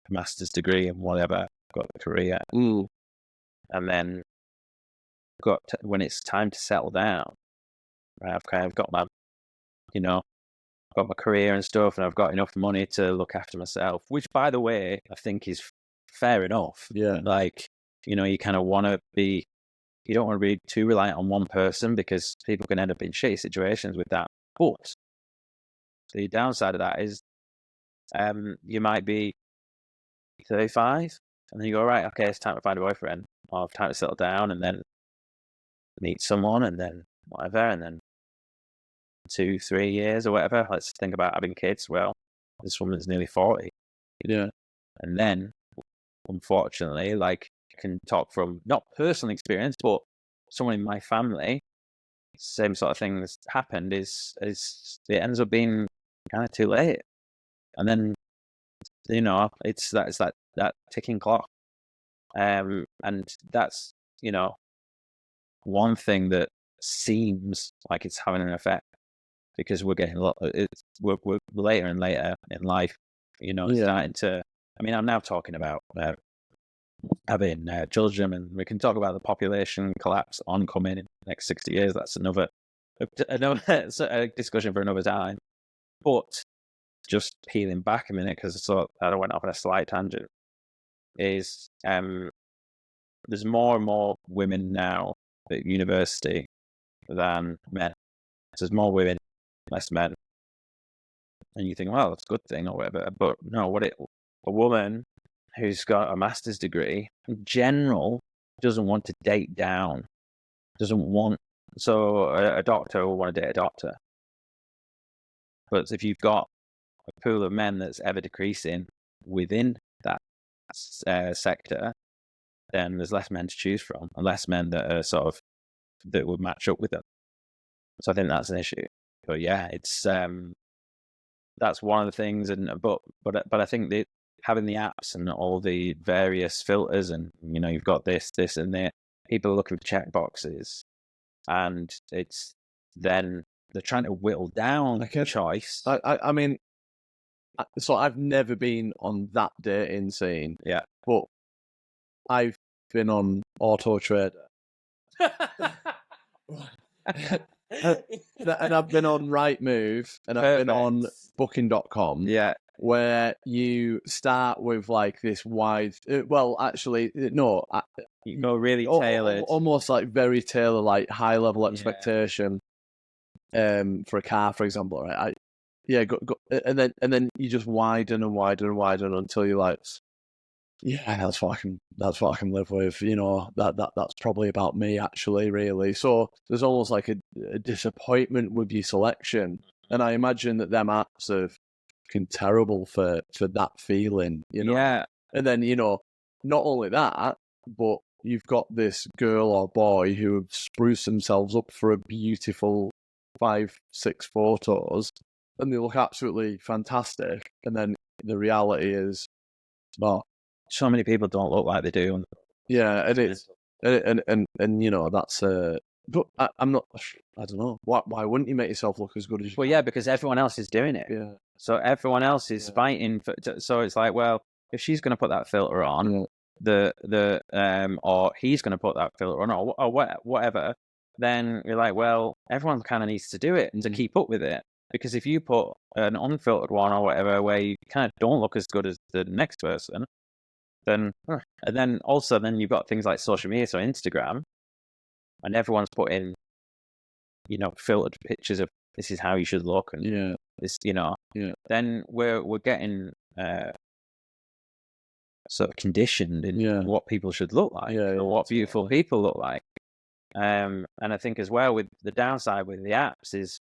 master's degree and whatever, got the career, and then when it's time to settle down, right, I've got my got my career and stuff, and I've got enough money to look after myself, which, by the way, I think is fair enough. Yeah. Like, you kind of want to be, you don't want to be too reliant on one person because people can end up in shitty situations with that. But the downside of that is you might be 35, and then you go, right, okay, it's time to find a boyfriend, or time to settle down, and then meet someone, and then whatever, and then 2-3 years or whatever, let's think about having kids. Well, this woman's nearly 40. Yeah. And then, unfortunately, like, I can talk from not personal experience, but someone in my family, same sort of thing that's happened is it ends up being kind of too late. And then, it's that ticking clock. And that's, one thing that seems like it's having an effect, because we're getting we're later and later in life, starting to. I mean, I'm now talking about having children, and we can talk about the population collapse oncoming in the next 60 years. That's another discussion for another time. But just peeling back a minute, because I thought I went off on a slight tangent, is there's more and more women now at university than men. So there's more women, less men. And you think, well, that's a good thing or whatever. But no, a woman who's got a master's degree, in general, doesn't want to date down. So a doctor will want to date a doctor. But if you've got a pool of men that's ever decreasing within that sector, then there's less men to choose from, and less men that are that would match up with them. So I think that's an issue. But yeah, it's that's one of the things. But I think that having the apps and all the various filters, and you've got this and that, people are looking for check boxes, and it's then they're trying to whittle down choice. I mean, so I've never been on that dating scene. Yeah, but I've been on Auto Trader. And I've been on Rightmove, and I've been on Booking.com. Yeah, where you start with like this wide. Well, actually, no. You go really tailored, almost like very tailored, like high level expectation. For a car, for example, right? Go, and then you just widen and widen and widen until you're like, yeah, that's what I can live with. That's probably about me, actually, really. So there's almost like a disappointment with your selection, and I imagine that them apps are fucking terrible for that feeling. Yeah, and then not only that, but you've got this girl or boy who have spruced themselves up for a beautiful 5-6 photos, and they look absolutely fantastic, and then the reality is, so many people don't look like they do. Yeah, it is, and that's but I'm not. I don't know. Why wouldn't you make yourself look as good as you? Well, yeah, because everyone else is doing it. Yeah. So everyone else is fighting for. So it's like, well, if she's going to put that filter on, or he's going to put that filter on, or whatever, then you're like, well, everyone kind of needs to do it to keep up with it. Because if you put an unfiltered one or whatever, where you kind of don't look as good as the next person, then you've got things like social media, so Instagram, and everyone's putting, filtered pictures of this is how you should look, and this, then we're getting sort of conditioned in what people should look like, or what beautiful people look like. And I think as well, with the downside with the apps is,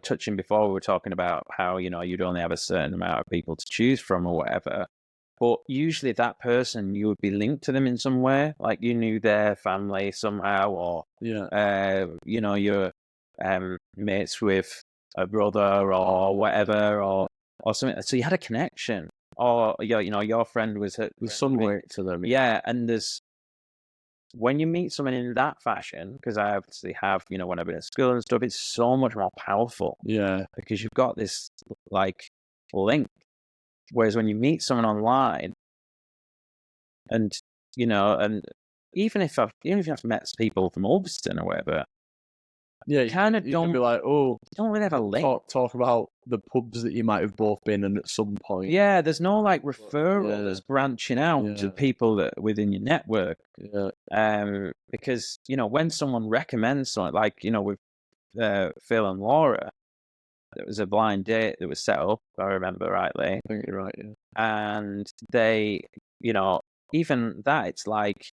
touching before, we were talking about how, you'd only have a certain amount of people to choose from or whatever. But usually that person, you would be linked to them in some way, like you knew their family somehow, or, you're mates with a brother or whatever, or something. So you had a connection, or, your friend was some link to them. Yeah, and when you meet someone in that fashion, because I obviously have, when I've been at school and stuff, it's so much more powerful. Yeah. Because you've got this, like, link. Whereas when you meet someone online, and and even if I've met people from Ulverston or whatever, you kind of don't be like, you don't really have a link. Talk about the pubs that you might have both been in at some point. Yeah, there's no like referral. There's branching out to people that within your network. Yeah. Because when someone recommends something, like with Phil and Laura. There was a blind date that was set up, if I remember rightly. I think you're right, yeah. And they, even that, it's like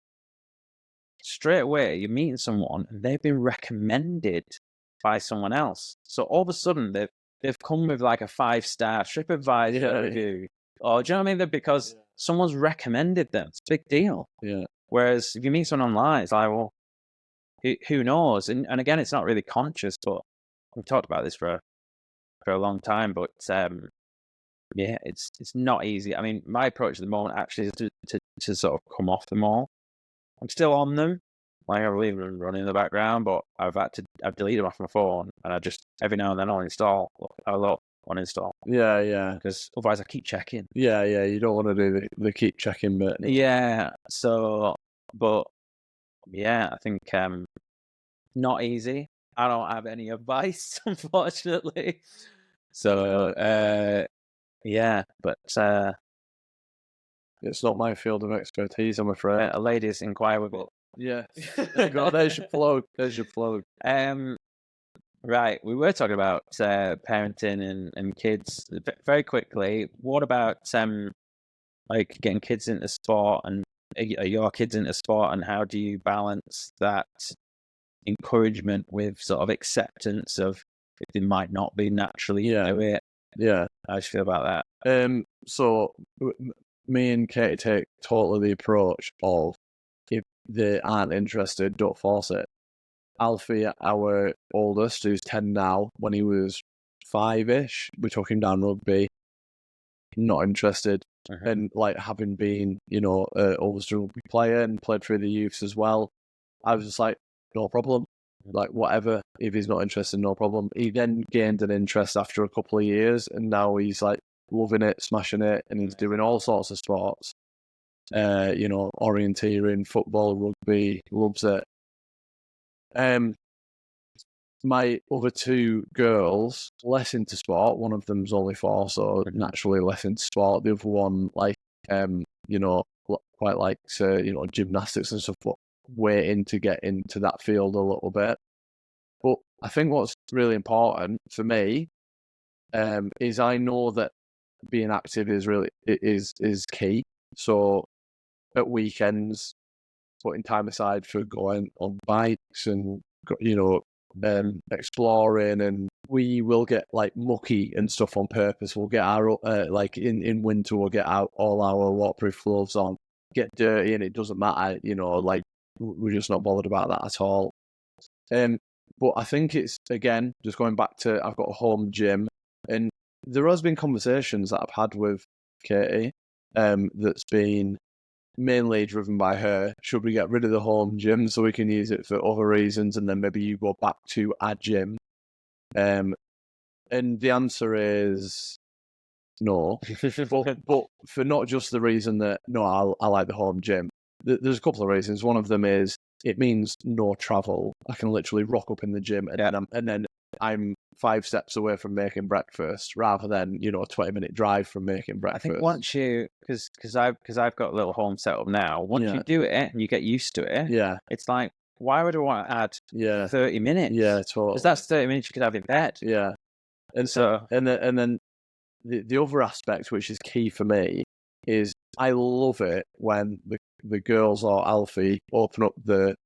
straight away you're meeting someone and they've been recommended by someone else. So all of a sudden they've come with like a 5-star TripAdvisor review. Or do you know what I mean? Because someone's recommended them. It's a big deal. Yeah. Whereas if you meet someone online, it's like, well, who knows? And again, it's not really conscious, but we've talked about this for a long time, but it's not easy. I mean, my approach at the moment actually is to sort of come off them all. I'm still on them, like I leave them running in the background, but I've deleted them off my phone, and I just every now and then I'll uninstall. Uninstall. Yeah. Because otherwise I keep checking. Yeah. You don't want to do the keep checking bit. Yeah. So, but yeah, I think not easy. I don't have any advice, unfortunately. So, but it's not my field of expertise, I'm afraid. A ladies inquire with it. Yeah. There's your plug. Right, we were talking about parenting and kids very quickly. What about like getting kids into sport, and are your kids into sport, and how do you balance that encouragement with sort of acceptance of if they might not be naturally into it? Yeah. How do you feel about that? So me and Katie take totally the approach of if they aren't interested, don't force it. Alfie, our oldest, who's 10 now, when he was 5-ish, we took him down rugby, not interested. And like having been, always a rugby player and played for the youths as well, I was just like, no problem. Like whatever, if he's not interested, no problem. He then gained an interest after a couple of years, and now he's like loving it, smashing it, and he's doing all sorts of sports. Orienteering, football, rugby, loves it. My other two girls, less into sport. One of them's only 4, so naturally less into sport. The other one, quite likes, gymnastics and stuff, but waiting to get into that field a little bit. But I think what's really important for me is I know that being active is key. So at weekends, putting time aside for going on bikes and exploring, and we will get like mucky and stuff on purpose. We'll get our in winter we'll get out all our waterproof gloves on, get dirty, and it doesn't matter. We're just not bothered about that at all. But I think it's, again, just going back to, I've got a home gym, and there has been conversations that I've had with Katie that's been mainly driven by her. Should we get rid of the home gym so we can use it for other reasons, and then maybe you go back to a gym? And the answer is no. but for not just the reason that, no, I like the home gym. There's a couple of reasons. One of them is it means no travel. I can literally rock up in the gym and then I'm 5 steps away from making breakfast rather than, a 20-minute drive from making breakfast. I think once you, because I've got a little home set up now, once you do it and you get used to it, it's like, why would I want to add 30 minutes? Yeah, totally. Because that's 30 minutes you could have in bed. Yeah. And so, and then the other aspect, which is key for me, is I love it when the girls or Alfie open up the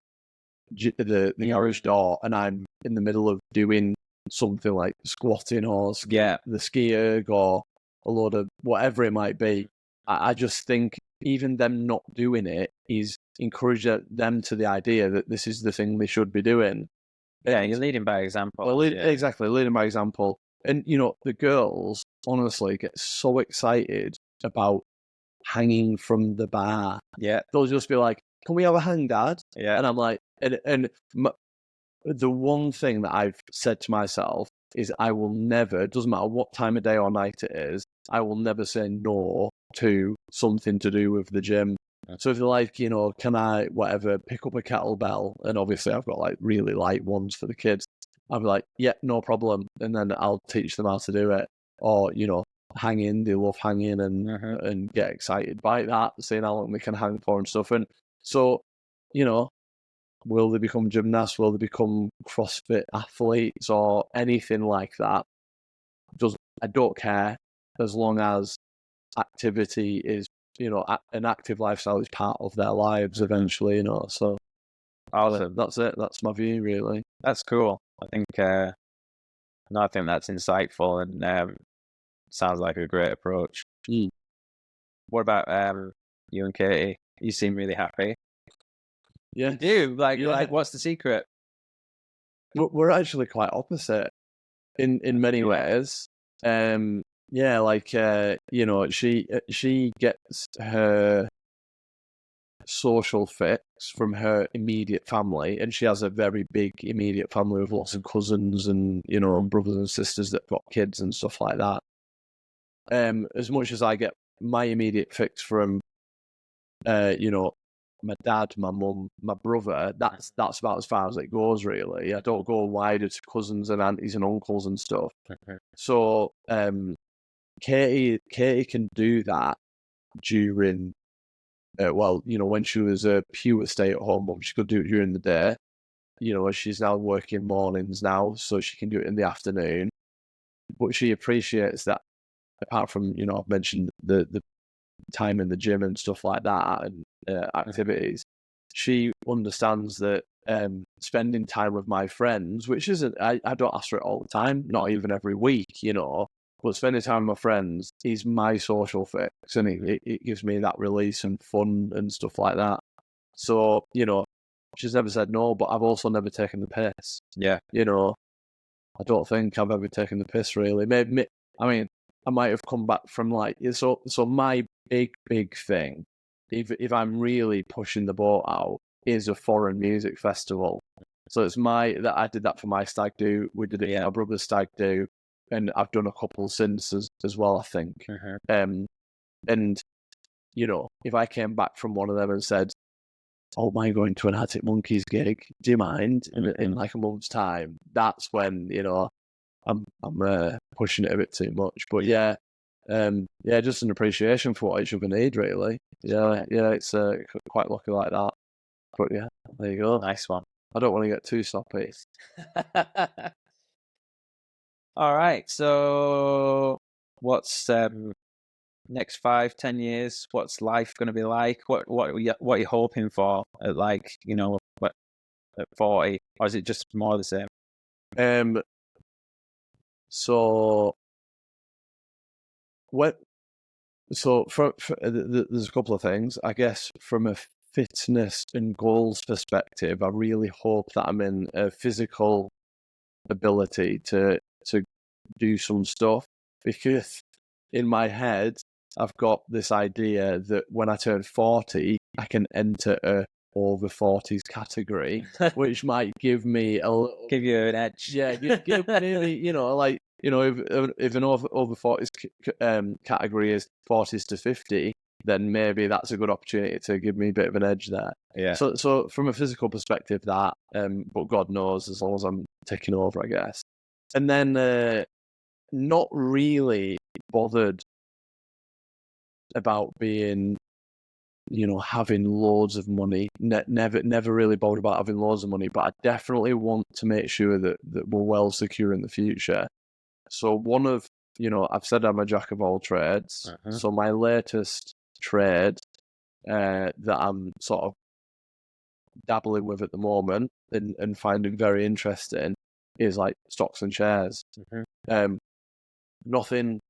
garage door and I'm in the middle of doing something like squatting or the ski erg or a load of whatever it might be. I just think even them not doing it is encourage them to the idea that this is the thing they should be doing. Yeah, you're leading by example. Well, exactly, leading by example. And, the girls honestly get so excited about hanging from the bar. Yeah. They'll just be like, can we have a hang, Dad? Yeah. And I'm like, the one thing that I've said to myself is I will never, it doesn't matter what time of day or night it is, I will never say no to something to do with the gym. So if they're like, can I, whatever, pick up a kettlebell? And obviously I've got like really light ones for the kids. I'll be like, yeah, no problem. And then I'll teach them how to do it. Or, hanging, they love hanging and get excited by that, seeing how long they can hang for and stuff. And so, will they become gymnasts? Will they become CrossFit athletes or anything like that? I don't care, as long as activity is, an active lifestyle is part of their lives eventually, so awesome. That's it. That's my view, really. That's cool. I think I think that's insightful and sounds like a great approach. What about you and Katie? You seem really happy. Yeah. You do? Like what's the secret? We're actually quite opposite in many ways. She gets her social fix from her immediate family, and she has a very big immediate family with lots of cousins and brothers and sisters that got kids and stuff like that. As much as I get my immediate fix from my dad, my mum, my brother, that's about as far as it goes, really. I don't go wider to cousins and aunties and uncles and stuff. So Katie can do that during when she was a pure stay-at-home mum, she could do it during the day. She's now working mornings now, so she can do it in the afternoon. But she appreciates that, apart from, I've mentioned the time in the gym and stuff like that, and activities, she understands that spending time with my friends, which isn't, I don't ask for it all the time, not even every week, you know, but spending time with my friends is my social fix, and it gives me that release and fun and stuff like that. So, you know, she's never said no, but I've also never taken the piss. Yeah. You know, I don't think I've ever taken the piss, really. Maybe, I mean, I might have come back from like, so my big thing, if I'm really pushing the boat out, is a foreign music festival. So it's that I did that for my stag do. We did it for my brother's stag do, and I've done a couple since as well, I think. And you know, if I came back from one of them and said, "Oh, am I going to an Arctic Monkeys gig? Do you mind in like a month's time?" That's when, you know, I'm pushing it a bit too much. But yeah, just an appreciation for what each other need, really. Yeah, it's quite lucky like that. But yeah, there you go. Nice one. I don't want to get too soppy. All right. So, what's next 5-10 years? What's life going to be like? What are you hoping for? At like, you know, what, at 40, or is it just more of the same? So there's a couple of things. I guess from a fitness and goals perspective, I really hope that I'm in a physical ability to do some stuff, because in my head I've got this idea that when I turn 40, I can enter a over 40s category, which might give me give you an edge. Yeah, give maybe, you know, like, you know, if an over 40s category is 40s to 50, then maybe that's a good opportunity to give me a bit of an edge there. Yeah. So from a physical perspective, that, but God knows, as long as I'm taking over, I guess. And then not really bothered about being, you know, having loads of money. Never really bothered about having loads of money, but I definitely want to make sure that we're well secure in the future. So one of, you know, I've said I'm a jack of all trades. So my latest trade that I'm sort of dabbling with at the moment and finding very interesting is like stocks and shares. Nothing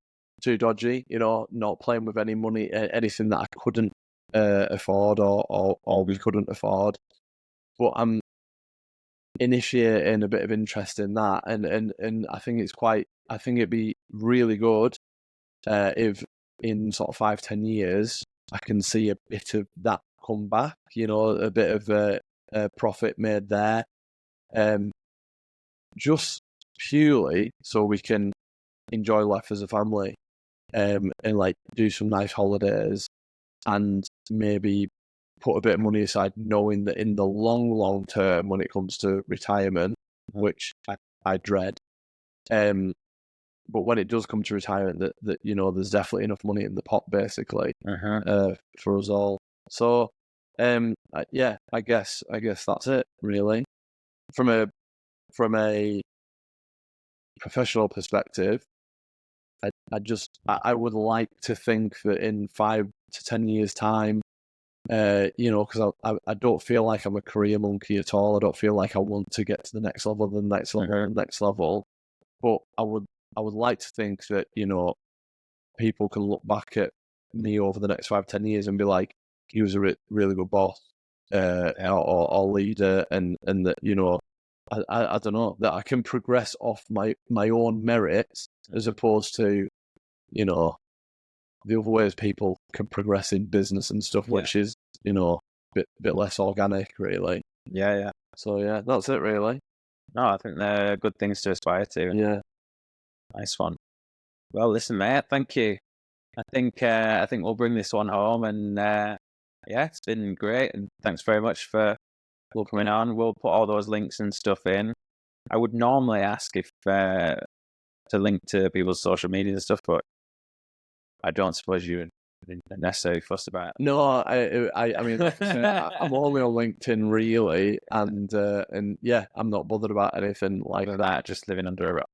too dodgy, you know, not playing with any money, anything that I couldn't afford or we couldn't afford. But I'm initiating a bit of interest in that, and I think I think it'd be really good if in sort of 5-10 years I can see a bit of that come back, you know, a bit of a profit made there, just purely so we can enjoy life as a family, and like do some nice holidays, and maybe put a bit of money aside, knowing that in the long term, when it comes to retirement, which I dread, but when it does come to retirement, that you know, there's definitely enough money in the pot, basically, for us all. So, yeah, I guess that's it, really. From a professional perspective, I would like to think that in 5 to 10 years' time, you know, because I don't feel like I'm a career monkey at all. I don't feel like I want to get to the next level, the next level, the next level. But I would like to think that, you know, people can look back at me over the next 5-10 years and be like, he was a really good boss, or leader, and that, you know, I don't know, that I can progress off my own merits, as opposed to, you know, the other ways people can progress in business and stuff, which is, you know, bit less organic, really. Yeah. So yeah, that's it, really. No, I think they're good things to aspire to. Yeah. Nice one. Well, listen, mate, thank you. I think we'll bring this one home, and yeah, it's been great, and thanks very much for coming on. We'll put all those links and stuff in. I would normally ask if to link to people's social media and stuff, but I don't suppose you're necessarily fussed about it. No, I mean, I'm only on LinkedIn, really, and yeah, I'm not bothered about anything like that. Just living under a rock.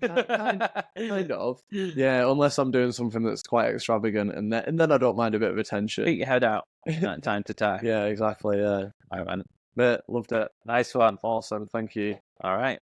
Kind of. Yeah, unless I'm doing something that's quite extravagant, and then I don't mind a bit of attention. Peek your head out time to time. Yeah, exactly. Yeah, I went. mate, loved it. Nice one. Awesome. Thank you. All right.